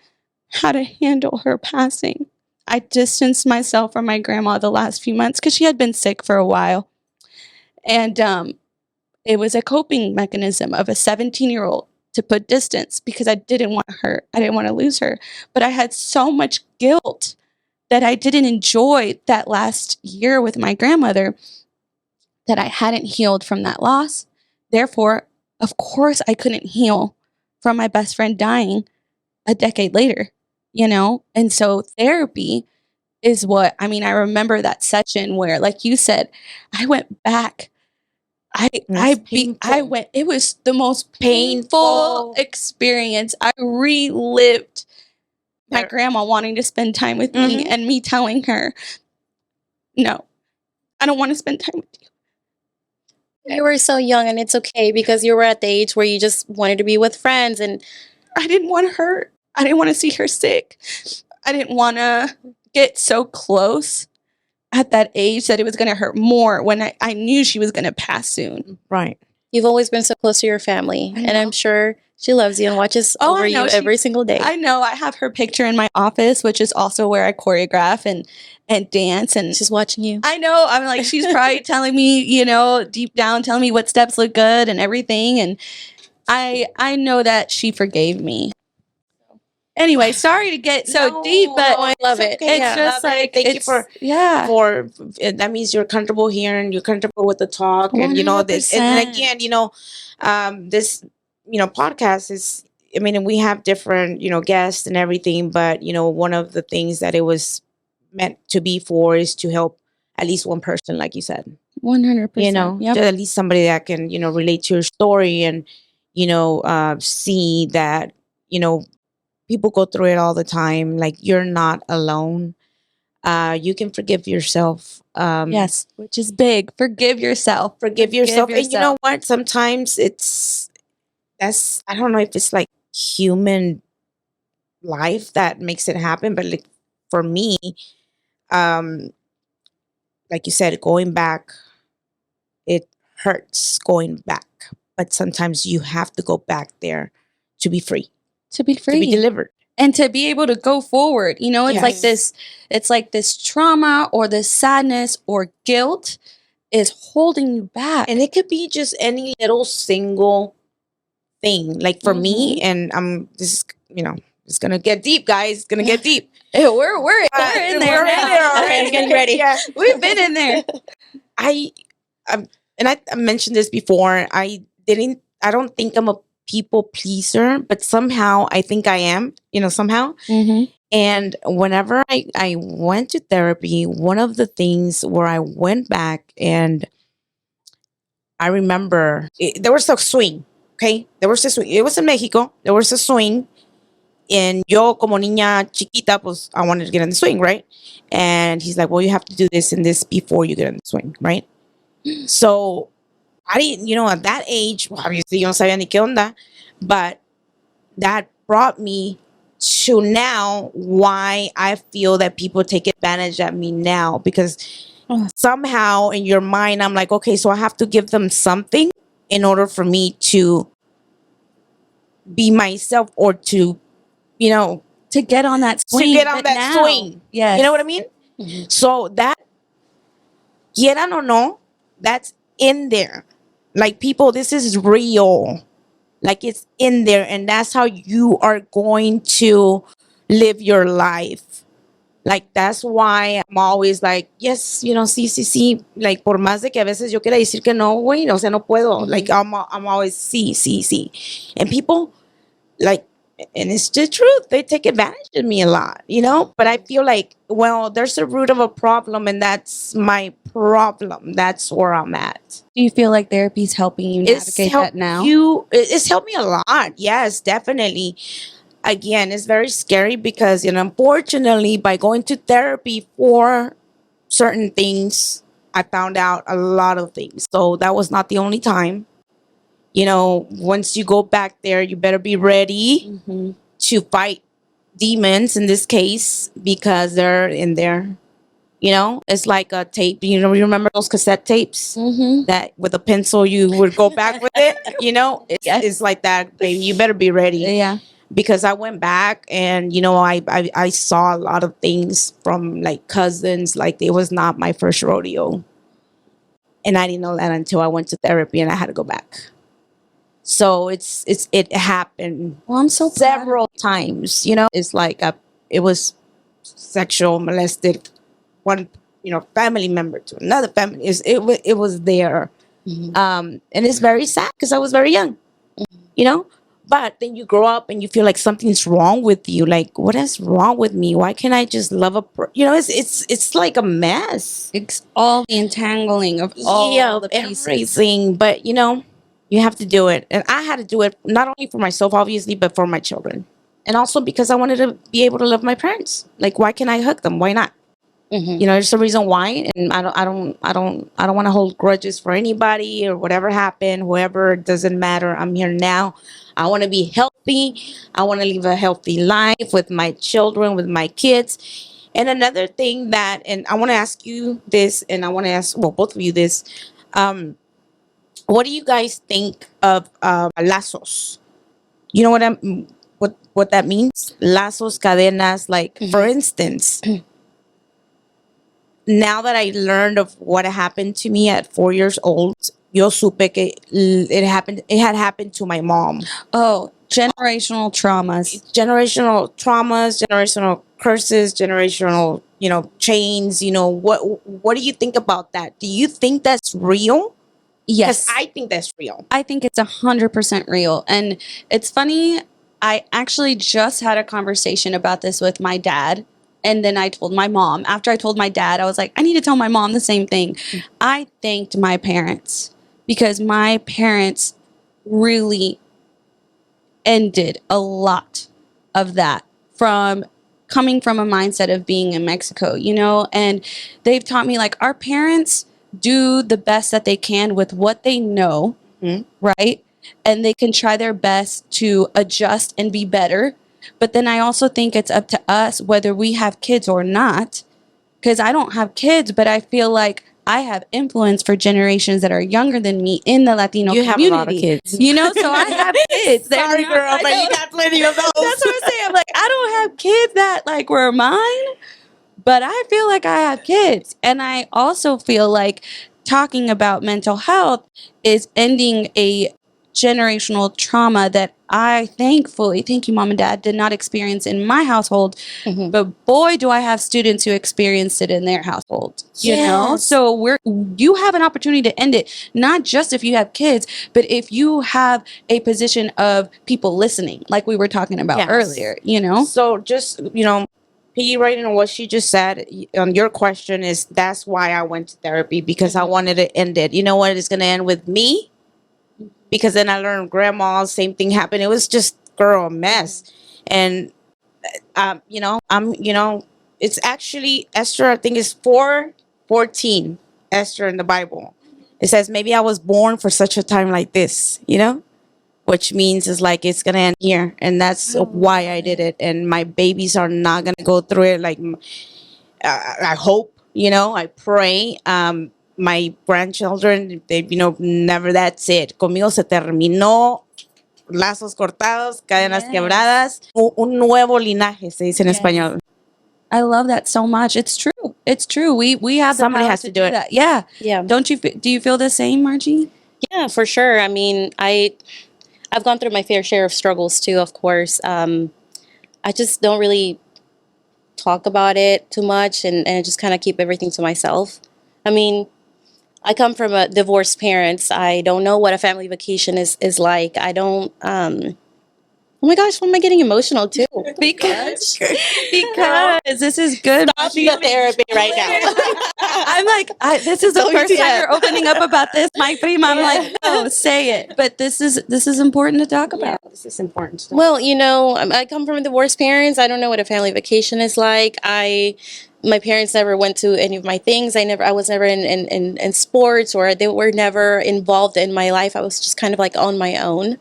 how to handle her passing. I distanced myself from my grandma the last few months because she had been sick for a while. And it was a coping mechanism of a 17-year-old to put distance because I didn't want her. I didn't want to lose her. But I had so much guilt that I didn't enjoy that last year with my grandmother that I hadn't healed from that loss. Therefore, of course, I couldn't heal from my best friend dying a decade later, you know? And so therapy is what, I mean, I remember that session where, like you said, I went back. It was the most painful experience. I relived my grandma wanting to spend time with me and me telling her, no, I don't want to spend time with you. You were so young, and it's okay because you were at the age where you just wanted to be with friends, and I didn't want her. I didn't want to see her sick. I didn't want to get so close at that age that it was going to hurt more when I knew she was going to pass soon. Right. you've always been so close to your family, and I'm sure she loves you and watches over you every single day. I know. I have her picture in my office, which is also where I choreograph and dance. And she's watching you. I know. I'm like, she's probably telling me, you know, deep down, telling me what steps look good and everything. And I know that she forgave me. Anyway, sorry to get so deep, but I love it. It's Yeah. just like, thank you for that means you're comfortable here and you're comfortable with the talk 100%. and you know this. And again, you know, this, you know, podcast is, I mean, we have different, you know, guests and everything, but you know, one of the things that it was meant to be for is to help at least one person, like you said. 100%. You know, Yep. to at least somebody that can, you know, relate to your story and, you know, see that, you know, people go through it all the time. Like, you're not alone. You can forgive yourself. Yes, which is big. Forgive yourself. Forgive yourself. And you know what? Sometimes I don't know if it's like human life that makes it happen, but like for me, like you said, going back, it hurts going back. But sometimes you have to go back there to be free. To be free. To be delivered. And to be able to go forward. You know, it's like this trauma or this sadness or guilt is holding you back. And it could be just any little single thing. Like for me, and this is, you know, it's gonna get deep, guys. It's gonna get deep. We're in there now. Already getting ready. Yeah. We've been in there. And I mentioned this before. I don't think I'm a people pleaser, but somehow I think I am, somehow. And whenever I went to therapy, one of the things where I went back and I remember there was a swing, okay? There was a swing. It was in Mexico. There was a swing. And yo, como niña chiquita, pues I wanted to get in the swing, right? And he's like, well, you have to do this and this before you get in the swing, right? So I didn't, at that age, well, obviously, yo no sabía ni qué onda, but that brought me to now why I feel that people take advantage of me now, because somehow in your mind, I'm like, okay, so I have to give them something in order for me to be myself or to, to get on that swing. Swing. Yes. You know what I mean? So that, quieran or no, that's in there. Like, people, this is real. Like, it's in there, and that's how you are going to live your life. Like, that's why I'm always like, yes, sí. Like, por más de que a veces yo quiera decir que no, güey, o sea, no puedo. Like, I'm always sí. And people, like, and it's the truth, they take advantage of me a lot, But I feel like, well, there's a root of a problem, and that's my problem. That's where I'm at. Do you feel like therapy's helping you navigate that now? It's helped me a lot. Yes, definitely. Again, it's very scary because, unfortunately, by going to therapy for certain things, I found out a lot of things. So that was not the only time. Once you go back there, you better be ready to fight demons in this case, because they're in there. It's like a tape. You remember those cassette tapes that with a pencil you would go back with it? It's like that, baby. You better be ready. Yeah. Because I went back and, I saw a lot of things from like cousins. Like, it was not my first rodeo. And I didn't know that until I went to therapy and I had to go back. So it happened. Well, I'm so several times, it's like it was sexual molested one, family member to another family. It was there. And it's very sad because I was very young, but then you grow up and you feel like something's wrong with you. Like, what is wrong with me? Why can't I just love it's like a mess. It's all the entangling of all the pieces. Everything. But, you have to do it. And I had to do it not only for myself, obviously, but for my children. And also because I wanted to be able to love my parents. Like, why can't I hug them? Why not? There's a reason why. And I don't want to hold grudges for anybody or whatever happened, whoever, it doesn't matter. I'm here now. I want to be healthy. I want to live a healthy life with my children, with my kids. And another thing that, and I want to ask you this, and I want to ask, well, both of you this, what do you guys think of lazos? You know what that means? Lazos, cadenas. Like, for instance, now that I learned of what happened to me at 4 years old, yo supe que it had happened to my mom. Oh, generational traumas. Generational traumas, generational curses, generational, chains. What do you think about that? Do you think that's real? Yes. Because I think that's real. I think it's 100% real. And it's funny, I actually just had a conversation about this with my dad. And then I told my mom. After I told my dad, I was like, I need to tell my mom the same thing. I thanked my parents because my parents really ended a lot of that from coming from a mindset of being in Mexico, and they've taught me, like, our parents do the best that they can with what they know, right? And they can try their best to adjust and be better. But then I also think it's up to us whether we have kids or not, because I don't have kids, but I feel like I have influence for generations that are younger than me in the Latino community. You have a lot of kids. So I have kids. Sorry, girl, but you got plenty of those. That's what I'm saying. I'm like, I don't have kids that like were mine, but I feel like I have kids. And I also feel like talking about mental health is ending a generational trauma that I thankfully, thank you, mom and dad, did not experience in my household. But boy, do I have students who experienced it in their household. You know, so you have an opportunity to end it, not just if you have kids, but if you have a position of people listening, like we were talking about earlier. You know, so just writing on what she just said on your question is that's why I went to therapy, because I wanted to end it. You know what? It's going to end with me. Because then I learned grandma, same thing happened. It was just, girl, a mess. And, it's actually Esther, I think it's 4:14, Esther in the Bible. It says, maybe I was born for such a time like this, which means it's like, it's going to end here. And that's why I did it. And my babies are not going to go through it. Like, I hope, I pray. My grandchildren, they, never, that's it. Conmigo se terminó, lazos cortados, cadenas quebradas. Un nuevo linaje, se dice en español. I love that so much. It's true. It's true. We have the Somebody power has to do it. that. Yeah. Yeah. Do you feel the same, Margie? Yeah, for sure. I mean, I've gone through my fair share of struggles too, of course. I just don't really talk about it too much and just kind of keep everything to myself. I mean, I come from a divorced parents. I don't know what a family vacation is like. I don't, oh my gosh, why am I getting emotional too? Because this is good. Stop the therapy right now. I'm like, this is the first time you're opening up about this, my prima. I'm like, no, say it. But this is important to talk about. This is important stuff. Well, I come from divorced parents. I don't know what a family vacation is like. My parents never went to any of my things. I was never in sports, or they were never involved in my life. I was just kind of like on my own.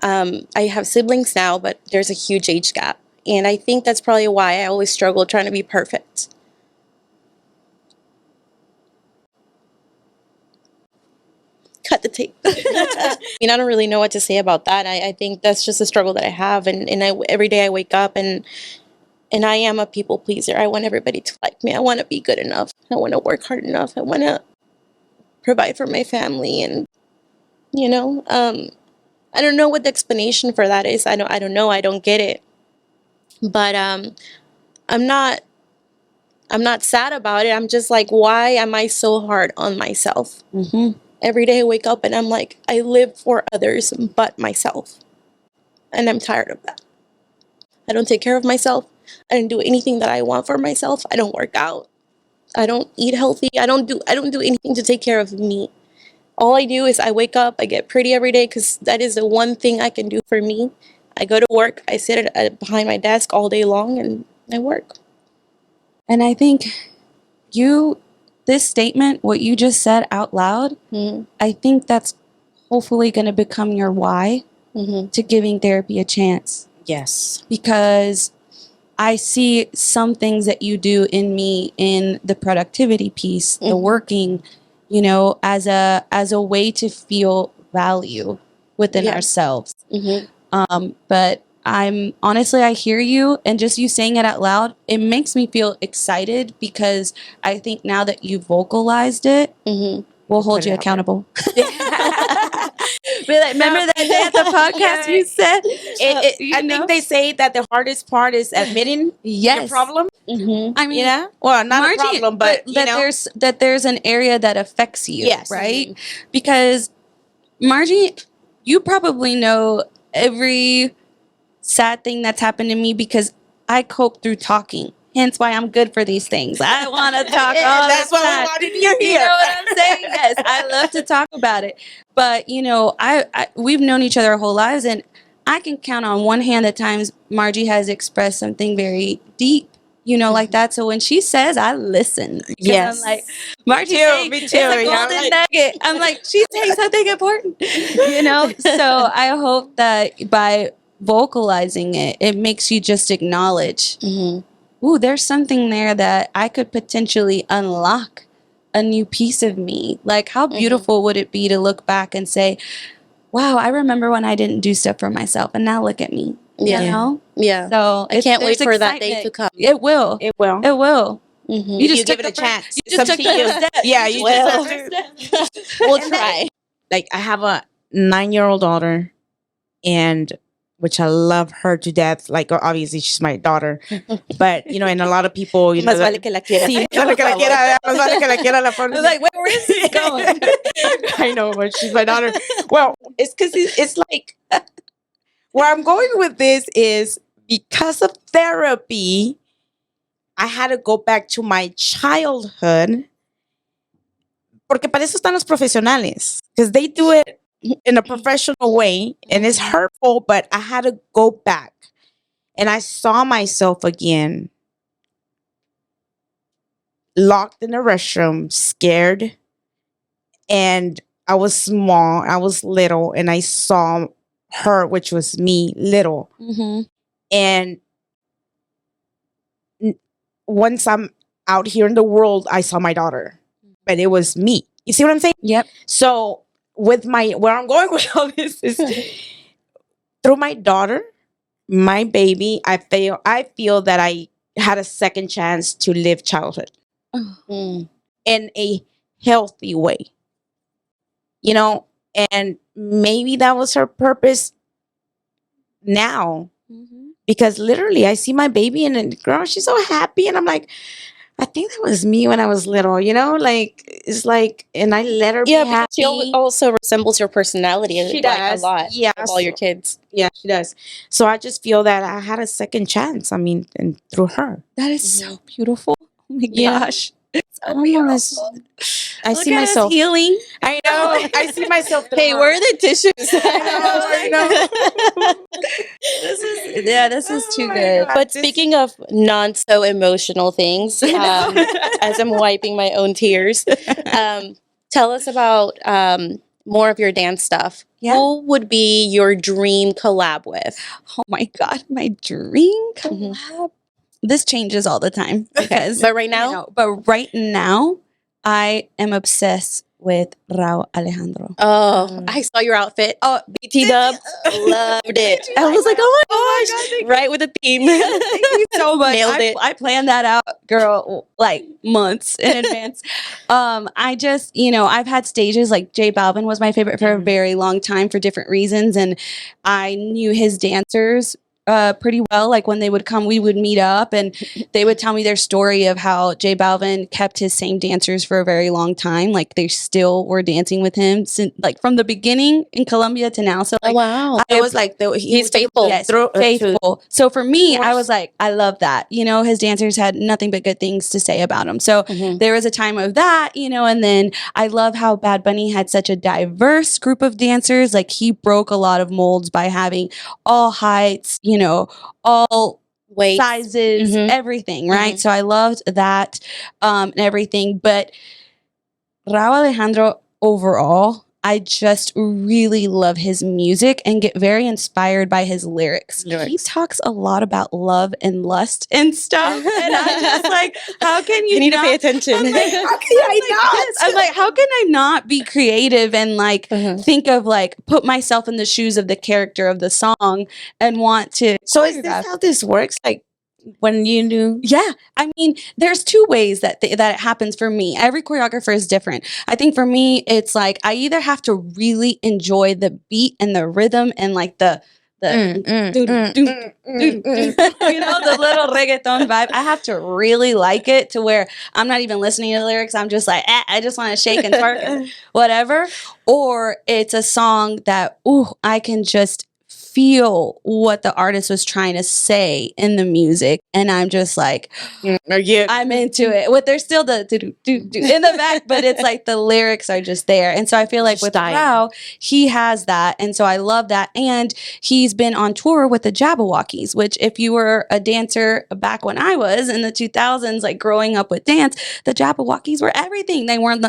I have siblings now, but there's a huge age gap. And I think that's probably why I always struggle trying to be perfect. Cut the tape. I don't really know what to say about that. I think that's just a struggle that I have. And every day I wake up and I am a people pleaser. I want everybody to like me. I want to be good enough. I want to work hard enough. I want to provide for my family. And, I don't know what the explanation for that is. I don't know. I don't get it. But I'm not sad about it. I'm just like, why am I so hard on myself? Every day I wake up and I'm like, I live for others but myself. And I'm tired of that. I don't take care of myself. I don't do anything that I want for myself. I don't work out. I don't eat healthy. I don't do anything to take care of me. All I do is I wake up, I get pretty every day, because that is the one thing I can do for me. I go to work, I sit behind my desk all day long and I work. And I think this statement, what you just said out loud, I think that's hopefully going to become your why to giving therapy a chance. Yes. Because I see some things that you do in me in the productivity piece, the working, as a way to feel value within ourselves. But I hear you, and just you saying it out loud, it makes me feel excited, because I think now that you vocalized it, we'll hold you accountable. Be like, remember that day at the podcast you said? I think they say that the hardest part is admitting your problem. I mean, well, not Margie, a problem, but there's an area that affects you, yes, right? Because Margie, you probably know every sad thing that's happened to me, because I cope through talking. Hence why I'm good for these things. I want to talk all That's the why time. we wanted you here. You know what I'm saying? Yes, I love to talk about it. But, we've known each other our whole lives, and I can count on one hand the times Margie has expressed something very deep, like that. So when she says, I listen. Yes. I'm like, Margie, me too. it's a golden nugget. I'm like, she's saying something important, So I hope that by vocalizing it, it makes you just acknowledge, ooh, there's something there that I could potentially unlock a new piece of me. Like, how beautiful would it be to look back and say, wow, I remember when I didn't do stuff for myself, and now look at me. Yeah. You know? Yeah. So I can't wait for that day to come. It will. It will. It will. You just give it a chance. You just took the first step. Yeah, you Well, just have to. We'll try. Like, I have 9-year-old daughter, and which I love her to death. Like, obviously she's my daughter, but and a lot of people, Más vale que la quieras. Sí, más vale que la quiera, más vale que la quiera la pobre. I was like, wait, where is this going? I know, but she's my daughter. Well, it's because it's like where I'm going with this is because of therapy, I had to go back to my childhood. Porque para eso están los profesionales, because they do it in a professional way, and it's hurtful, but I had to go back. And I saw myself again, locked in a restroom, scared. And I was small, I was little, and I saw her, which was me, little. And once I'm out here in the world, I saw my daughter, but it was me. You see what I'm saying? Yep. So with where I'm going with all this is through my daughter, my baby, I feel that I had a second chance to live childhood in a healthy way. And maybe that was her purpose now. Because literally I see my baby and girl, she's so happy. And I'm like, I think that was me when I was little, like, it's like, and I let her be happy. She also resembles your personality She like, does. a lot. Yes. Of all your kids. Yeah, she does. So I just feel that I had a second chance. I mean, and through her. That is so beautiful. Oh my gosh. I see myself healing. I know. I see myself. Hey, where are the tissues? I know. This is too good. But speaking of not so emotional things, as I'm wiping my own tears, tell us about more of your dance stuff. Yeah. Who would be your dream collab with? Oh my God, my dream collab. This changes all the time because, But right now, I am obsessed with Rauw Alejandro. oh, I saw your outfit. Oh, BT Dub, loved it. I was like, oh my gosh, right with the theme. Thank you so much. Nailed it. I planned that out, girl, like months in advance. I just, I've had stages like J Balvin was my favorite for a very long time for different reasons, and I knew his dancers pretty well. Like when they would come, we would meet up and they would tell me their story of how J Balvin kept his same dancers for a very long time. Like they still were dancing with him since, like from the beginning in Colombia to now. So like, wow. It was like He's faithful. Yes, faithful. So for me, I was like, I love that. His dancers had nothing but good things to say about him. So there was a time of that, and then I love how Bad Bunny had such a diverse group of dancers. Like he broke a lot of molds by having all heights, all Weight sizes, everything, right? So I loved that and everything. But Rauw Alejandro overall, I just really love his music and get very inspired by his lyrics. He talks a lot about love and lust and stuff. And I'm just like, how can you need to not pay attention. I'm like, how can I'm like, how can I not be creative and like think of like put myself in the shoes of the character of the song and want to. So is this how this works? Like when you do? Yeah. I mean, there's two ways that that it happens for me. Every choreographer is different. I think for me, it's like I either have to really enjoy the beat and the rhythm and like the the little reggaeton vibe. I have to really like it to where I'm not even listening to the lyrics. I'm just like, I just want to shake and twerk and whatever. Or it's a song that, I can just feel what the artist was trying to say in the music, and I'm just like, I'm into it. There's still the in the back, but it's like the lyrics are just there. And so I feel like with Rauw, he has that, and so I love that. And he's been on tour with the Jabberwockies, which if you were a dancer back when I was in the 2000s, like growing up with dance, the Jabberwockies were everything. They won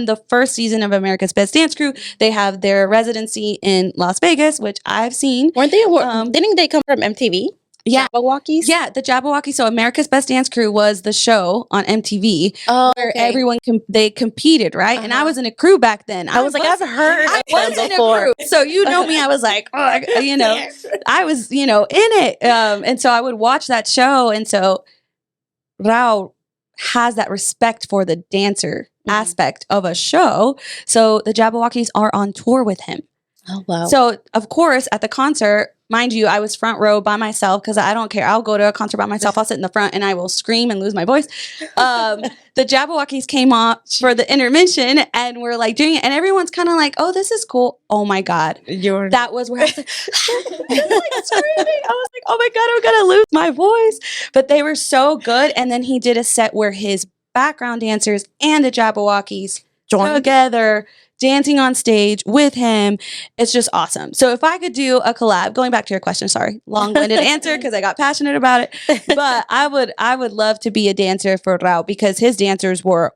the first season of America's Best Dance Crew. They have their residency in Las Vegas, which I've seen. Weren't they? Didn't they come from MTV? Yeah. Jabberwockies? Yeah, the Jabberwockies. So America's Best Dance Crew was the show on MTV where everyone they competed, right? And I was in a crew back then. I was like, I've heard I was in before. a crew. So you know me, I was like, I was, in it. And so I would watch that show. And so Rauw has that respect for the dancer aspect of a show. So the Jabberwockies are on tour with him. Oh, wow. So, of course, at the concert, mind you, I was front row by myself because I don't care. I'll go to a concert by myself. I'll sit in the front and I will scream and lose my voice. The Jabberwockies came on for the intermission and we're like doing it. And everyone's kind of like, oh, this is cool. Oh, my God. That was where I was like, screaming. I was like, oh, my God, I'm going to lose my voice. But they were so good. And then he did a set where his background dancers and the Jabberwockies joined together, dancing on stage with him. It's just awesome. So if I could do a collab, going back to your question, sorry, long-winded answer because I got passionate about it. But I would love to be a dancer for Rao because his dancers were,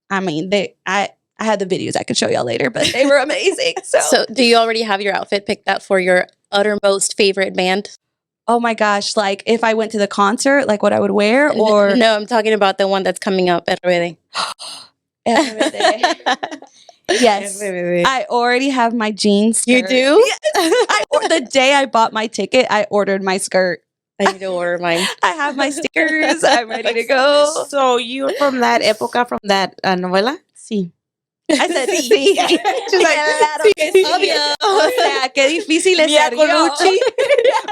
I mean, I had the videos I could show y'all later, but they were amazing. So do you already have your outfit picked out for your uttermost favorite band? Oh my gosh, like if I went to the concert, like what I would wear or No, I'm talking about the one that's coming up at RBD. Yes, I already have my jeans skirt. You do? Yes. The day I bought my ticket, I ordered my skirt. I need to order mine. I have my stickers. I'm ready to go. So you're from that época, from that novela? Sí. I said sí. She's like, Claro que sí. Obvio. O sea, qué difícil es Mia ser yo. Colucci.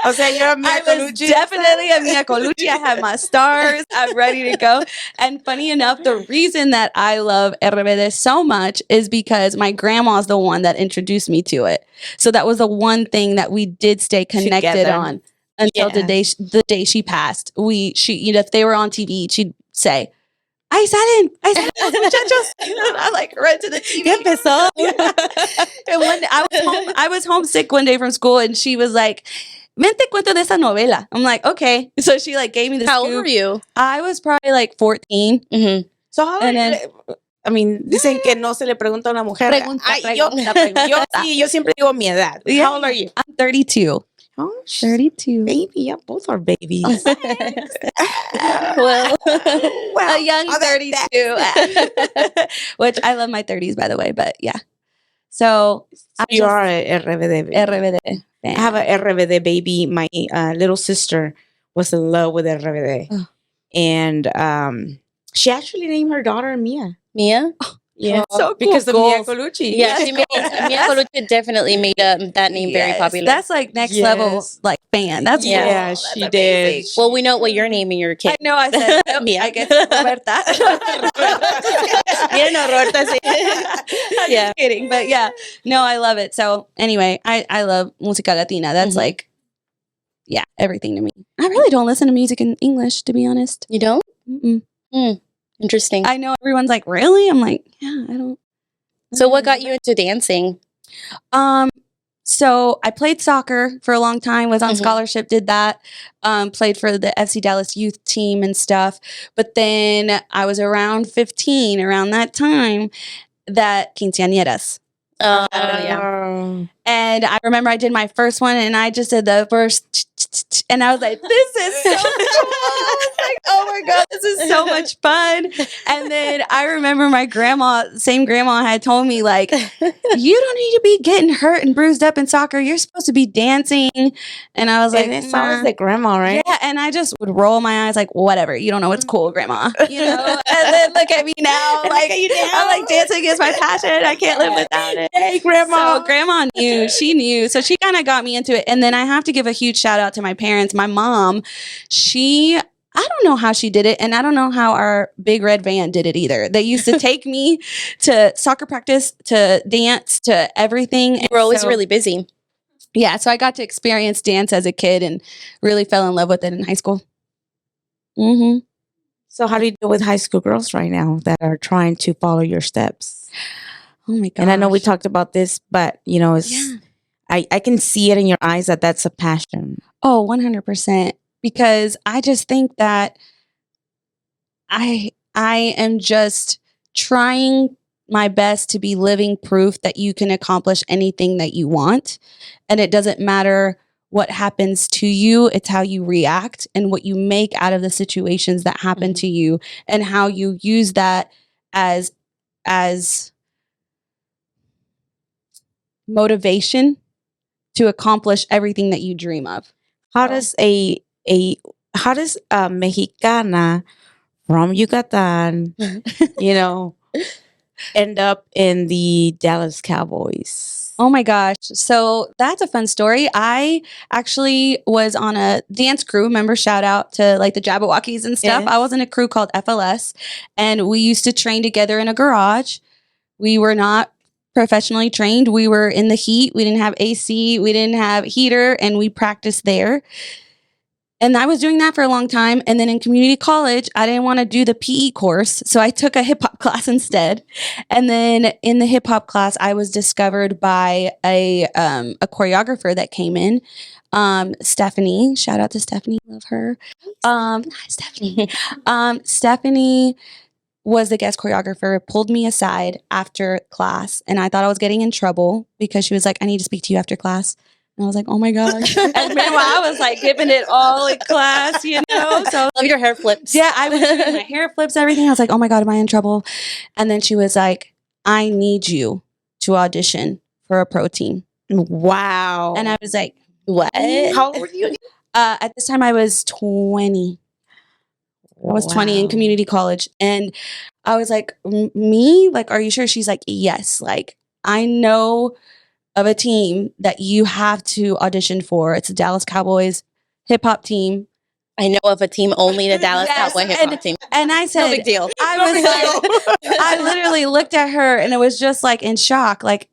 O sea, you're a Mia I was Colucci. definitely a Mia Colucci. I have my stars. I'm ready to go. And funny enough, the reason that I love RBD so much is because my grandma's the one that introduced me to it. So that was the one thing that we did stay connected Together. on until the day she passed. She if they were on TV, she'd say, ahí salen los muchachos. And I like ran to the TV. Ya empezó. And one day I was homesick one day from school and she was like, ven te cuento de esa novela. I'm like, okay. So she like gave me the How old scoop. were you? I was probably like 14. Mm-hmm. So how And then- I mean, dicen que no se le pregunta a una mujer. Pregunta, Ay, yo sí, yo siempre digo mi edad. Yeah. How old are you? I'm 32. Oh, 32. baby. Yeah, both are babies. Well, A young oh, 32. Which I love my 30s, by the way. But yeah. So You are a RBD baby. RBD I fan. have a RBD baby. My little sister was in love with RBD. Oh. And she actually named her daughter Mia. Mia? Yeah, So cool. because of Mia Goals. Colucci. Yeah, Mia Colucci definitely made that name very Yes, popular. That's like next Yes. level, like fan. That's Yeah. cool. Yeah, That's she amazing. did. Well, we know what you're naming your kid. I know. I said, Mia. I guess Roberta. Mia, no, Roberta, sí. I'm Yeah. just kidding, but yeah, no, I love it. So anyway, I love música latina. That's Mhm. like, yeah, everything to me. I really don't listen to music in English, to be honest. You don't? Mm-mm. Interesting. I know everyone's like, really? I'm like, yeah, I don't. So what got you into dancing? So I played soccer for a long time, was on Mhm. scholarship, did that, played for the FC Dallas youth team and stuff. But then I was around 15, around that time, that quinceañeras. Oh, yeah. And I remember I did my first one and I just did the first, and I was like, this is so cool. I was like, oh my God, this is so much fun. And then I remember my same grandma had told me, like, you don't need to be getting hurt and bruised up in soccer. You're supposed to be dancing. And I was like, And it's always "Nah." the grandma, right? Yeah, and I just would roll my eyes like, whatever, you don't know what's cool, grandma. You know? And then look at me now. Like, I'm like, dancing is my passion. I can't live without it. Hey, grandma. So grandma knew, she knew. So she kind of got me into it. And then I have to give a huge shout out to my parents. My mom, I don't know how she did it. And I don't know how our big red van did it either. They used to take me to soccer practice, to dance, to everything. You were always really busy. Yeah. So I got to experience dance as a kid and really fell in love with it in high school. Mm-hmm. So how do you deal with high school girls right now that are trying to follow your steps? Oh my God. And I know we talked about this, but you know, it's Yeah. I can see it in your eyes that that's a passion. Oh, 100%. Because I just think that I am just trying my best to be living proof that you can accomplish anything that you want. And it doesn't matter what happens to you, it's how you react and what you make out of the situations that happen to you and how you use that as motivation to accomplish everything that you dream of. How does a Mexicana from Yucatan, you know, end up in the Dallas Cowboys? Oh my gosh. So that's a fun story. I actually was on a dance crew. Remember, shout out to like the Jabberwockies and stuff. Yes. I was in a crew called FLS, and we used to train together in a garage. We were not professionally trained. We were in the heat. We didn't have AC. We didn't have heater, and we practiced there. And I was doing that for a long time. And then in community college, I didn't want to do the PE course. So I took a hip hop class instead. And then in the hip hop class, I was discovered by a choreographer that came in, Stephanie. Shout out to Stephanie. Love her. Hi, Stephanie. Stephanie was the guest choreographer, pulled me aside after class. And I thought I was getting in trouble because she was like, I need to speak to you after class. And I was like, oh my gosh. And meanwhile, I was like giving it all in class, you know? So Love your hair flips. yeah, I was doing my hair flips, everything. I was like, oh my God, am I in trouble? And then she was like, I need you to audition for a pro team. Wow. And I was like, What? how old were you? at this time I was 20. I was 20 in community college. And I was like, me? Like, are you sure? She's like, yes. Like, I know of a team that you have to audition for. It's the Dallas Cowboys hip hop team. I know of a team, only the Dallas Yes, Cowboy hip hop team. And I said, No big deal. I was like, I literally looked at her and it was just like in shock. Like,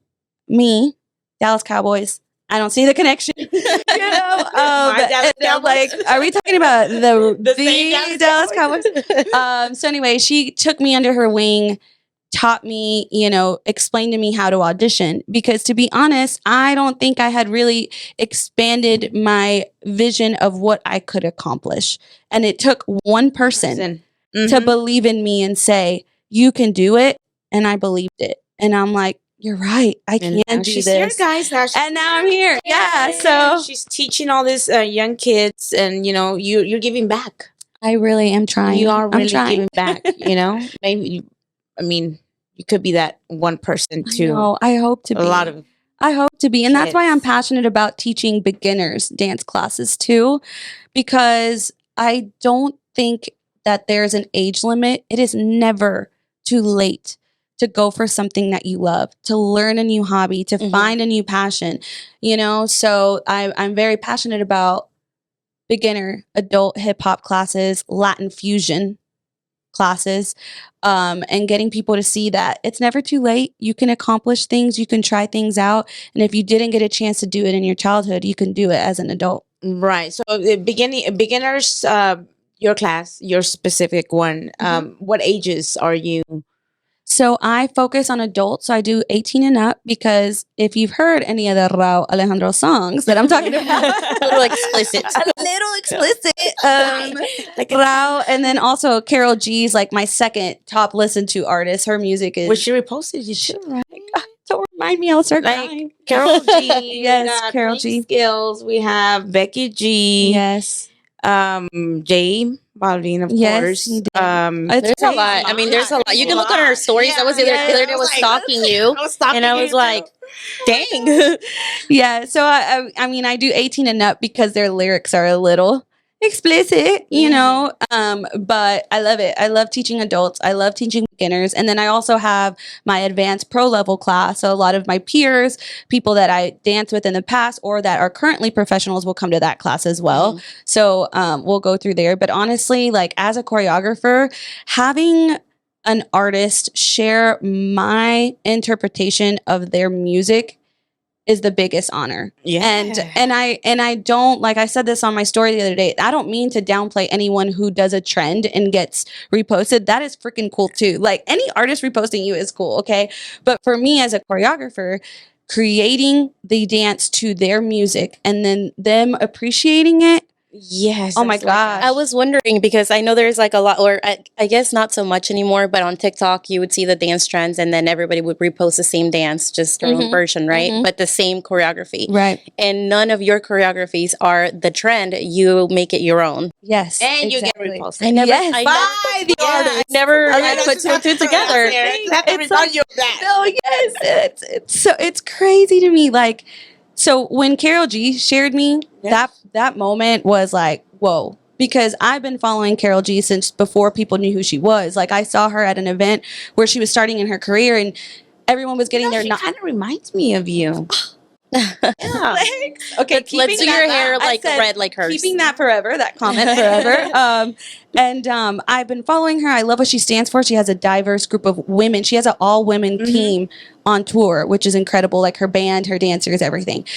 me, Dallas Cowboys, I don't see the connection. You know, Dallas and I'm Cowboys. like, are we talking about the same Dallas Cowboys? So anyway, she took me under her wing, taught me, you know, explained to me how to audition. Because to be honest, I don't think I had really expanded my vision of what I could accomplish. And it took one person to believe in me and say, you can do it. And I believed it. And I'm like, you're right. I can do she's this. here, guys. Now And now I'm here. Yeah. So she's teaching all these young kids, and you know, you're giving back. I really am trying. You are really I'm trying. giving back. You know, maybe you could be that one person to No, I hope to be. a lot of. I hope to be. And that's why I'm kids. passionate about teaching beginners dance classes too, because I don't think that there's an age limit. It is never too late to go for something that you love, to learn a new hobby, to find a new passion, you know? So I'm very passionate about beginner adult hip hop classes, Latin fusion classes, and getting people to see that it's never too late. You can accomplish things, you can try things out. And if you didn't get a chance to do it in your childhood, you can do it as an adult. Right. So beginners, your class, your specific one. What ages are you? So I focus on adults. So I do 18 and up because if you've heard any of the Raul Alejandro songs that I'm talking about, A little explicit. a little explicit. Like Raul, and then also Carol G's like my second top listened to artist. Her music is. Which she reposted. You should. right? Don't remind me, I'll start Like crying. Carol G. Yes, Carol G. Skills. We have Becky G. Yes. Jay Balvin, of Yes, course. he did. There's a crazy. lot. I mean, there's a lot. You can look on her stories. I was the other day was stalking you, and I was like, dang. Yeah. So I mean, I do 18 and up because their lyrics are a little explicit, you know, but I love it. I love teaching adults. I love teaching beginners. And then I also have my advanced pro level class. So a lot of my peers, people that I danced with in the past or that are currently professionals will come to that class as well. So we'll go through there. But honestly, like as a choreographer, having an artist share my interpretation of their music is the biggest honor. Yeah. And I don't, like I said this on my story the other day, I don't mean to downplay anyone who does a trend and gets reposted. That is freaking cool too. Like any artist reposting you is cool, okay? But for me as a choreographer, creating the dance to their music and then them appreciating it. Yes. Oh my gosh. I was wondering because I know there's like a lot, or I guess not so much anymore, but on TikTok, you would see the dance trends and then everybody would repost the same dance, just their own version, right? But the same choreography. Right. And none of your choreographies are the trend. You make it your own. Yes. And exactly. you get reposted. I never, Yes. By the artist. I never I mean, put that's two and two together. It's like, you of that. No, yes. It's crazy to me. Like, so when Carol G shared me, that moment was like, whoa. because I've been following Karol G since before people knew who she was. Like, I saw her at an event where she was starting in her career, and everyone was getting their. She kind of reminds me of you. Yeah. Okay, Let's do your hair I like said, red like hers. keeping that forever, that comment forever. I've been following her. I love what she stands for. She has a diverse group of women. She has an all-women team on tour, which is incredible. Like, her band, her dancers, everything.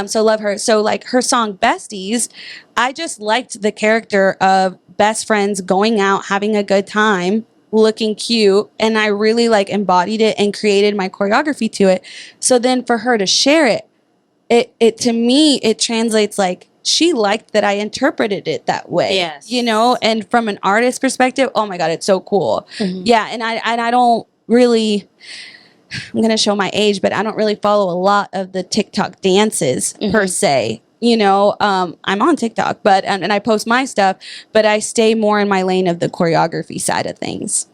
So love her. So, like, her song Besties, I just liked the character of best friends going out, having a good time, looking cute, and I really like embodied it and created my choreography to it. So then for her to share it, it to me, it translates like she liked that I interpreted it that way. Yes. You know, and from an artist perspective, oh my God, it's so cool. Yeah, and I don't really, I'm gonna show my age, but I don't really follow a lot of the TikTok dances per se. You know, I'm on TikTok, but and I post my stuff, but I stay more in my lane of the choreography side of things.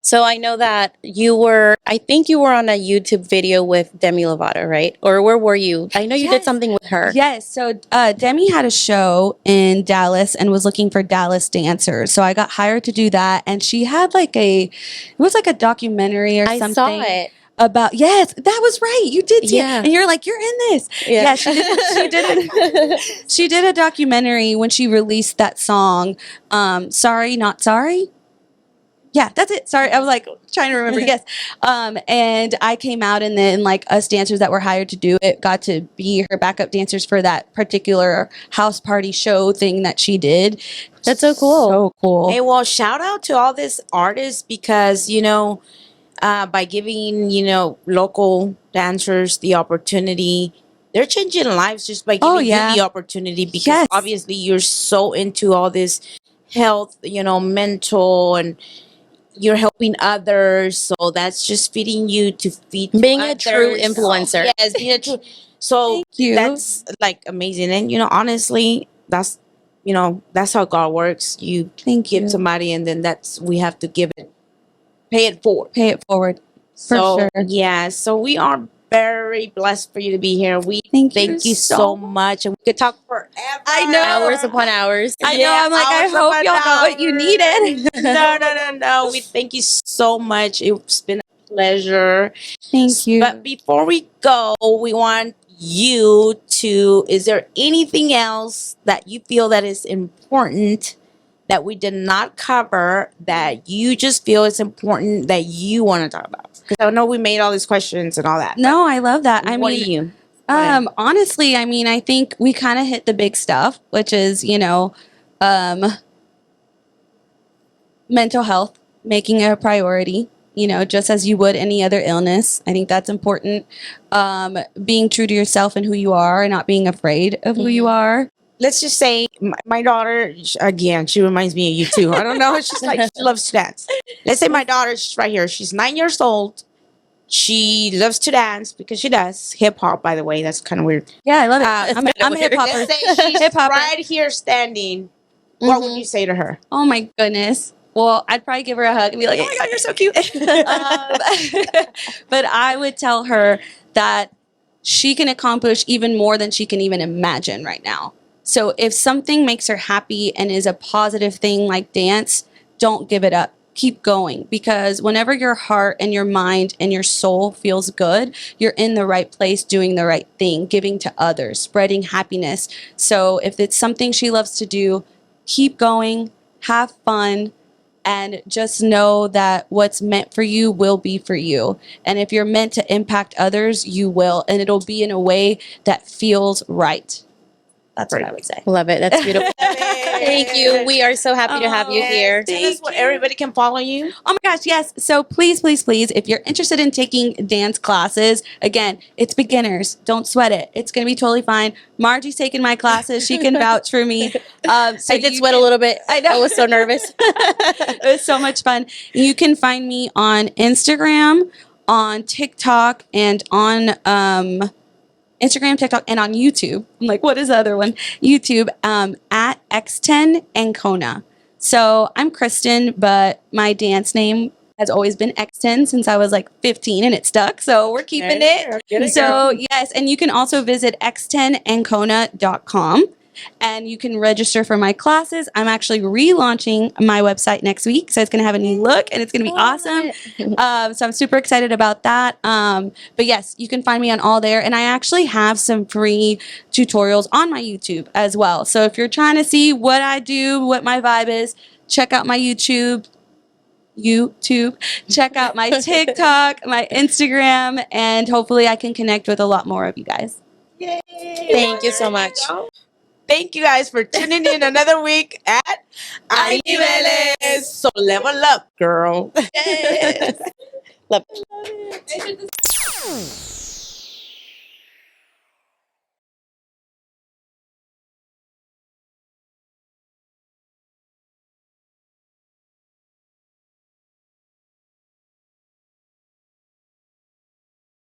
So I know that I think you were on a YouTube video with Demi Lovato, right? Or where were you? I know you did something with her. Yes. So Demi had a show in Dallas and was looking for Dallas dancers. So I got hired to do that. And she had it was like a documentary or something. I saw it. About, yes, that was right. You did. Yeah. And you're like, you're in this. Yeah. She did. She did a documentary when she released that song, Sorry, Not Sorry. Yeah, that's it. Sorry, I was like trying to remember. Yes. And I came out, and then like us dancers that were hired to do it got to be her backup dancers for that particular house party show thing that she did. That's so cool. So cool. Hey, well, shout out to all these artists because, by giving, local dancers the opportunity, they're changing lives just by giving you the opportunity because obviously you're so into all this health, mental, and you're helping others. So that's just feeding you to feed Being to a true others. influencer. Yes, being a true. So Thank you. that's like amazing. And, honestly, that's how God works. You Thank give you. somebody and then we have to give it, pay it forward. Pay it forward. So, sure. yeah, so we are very blessed for you to be here. We Thank thank you you so much. And we could talk forever. I know. Hours upon hours. I know. I'm like, I hours hope upon y'all got what you needed. No. We thank you so much. It's been a pleasure. Thank you. But before we go, we want you to, is there anything else that you feel that is important that we did not cover that you just feel is important that you want to talk about? Because I know we made all these questions and all that. No, I love that. I What mean, do you? honestly, I mean, I think we kind of hit the big stuff, which is, mental health, making it a priority, just as you would any other illness. I think that's important. Being true to yourself and who you are and not being afraid of who you are. Let's just say my daughter, again, she reminds me of you too. I don't know. She's like, she loves to dance. Let's say my daughter, she's right here. She's 9 years old. She loves to dance because she does hip hop, by the way. That's kind of weird. Yeah, I love it. I'm a hip hopper. Let's say she's Hip-hopper. right here standing. What would you say to her? Oh my goodness. Well, I'd probably give her a hug and be like, oh my God, you're so cute. But I would tell her that she can accomplish even more than she can even imagine right now. So if something makes her happy and is a positive thing like dance, don't give it up. Keep going, because whenever your heart and your mind and your soul feels good, you're in the right place doing the right thing, giving to others, spreading happiness. So if it's something she loves to do, keep going, have fun, and just know that what's meant for you will be for you. And if you're meant to impact others, you will, and it'll be in a way that feels right. That's what I would say. Love it. That's beautiful. Thank you. We are so happy to have you here. Tell us where everybody can follow you. Oh my gosh, yes. So please, if you're interested in taking dance classes, again, it's beginners. Don't sweat it. It's going to be totally fine. Margie's taking my classes. She can vouch for me. So I did sweat a little bit. I know. I was so nervous. It was so much fun. You can find me on Instagram, on TikTok, and on Instagram, TikTok, and on YouTube. I'm like, what is the other one? YouTube, at Xten Ancona. So I'm Christen, but my dance name has always been Xten since I was like 15 and it stuck. So we're keeping it. So yes, and you can also visit xtenancona.com. and you can register for my classes. I'm actually relaunching my website next week, so it's going to have a new look and it's going to be awesome. So I'm super excited about that. But yes, you can find me on all there, and I actually have some free tutorials on my YouTube as well. So if you're trying to see what I do, what my vibe is, check out my YouTube, check out my TikTok, my Instagram, and hopefully I can connect with a lot more of you guys. Yay. Thank you so much. Thank you guys for tuning in another week at Hay Niveles. So level up, girl. Love it.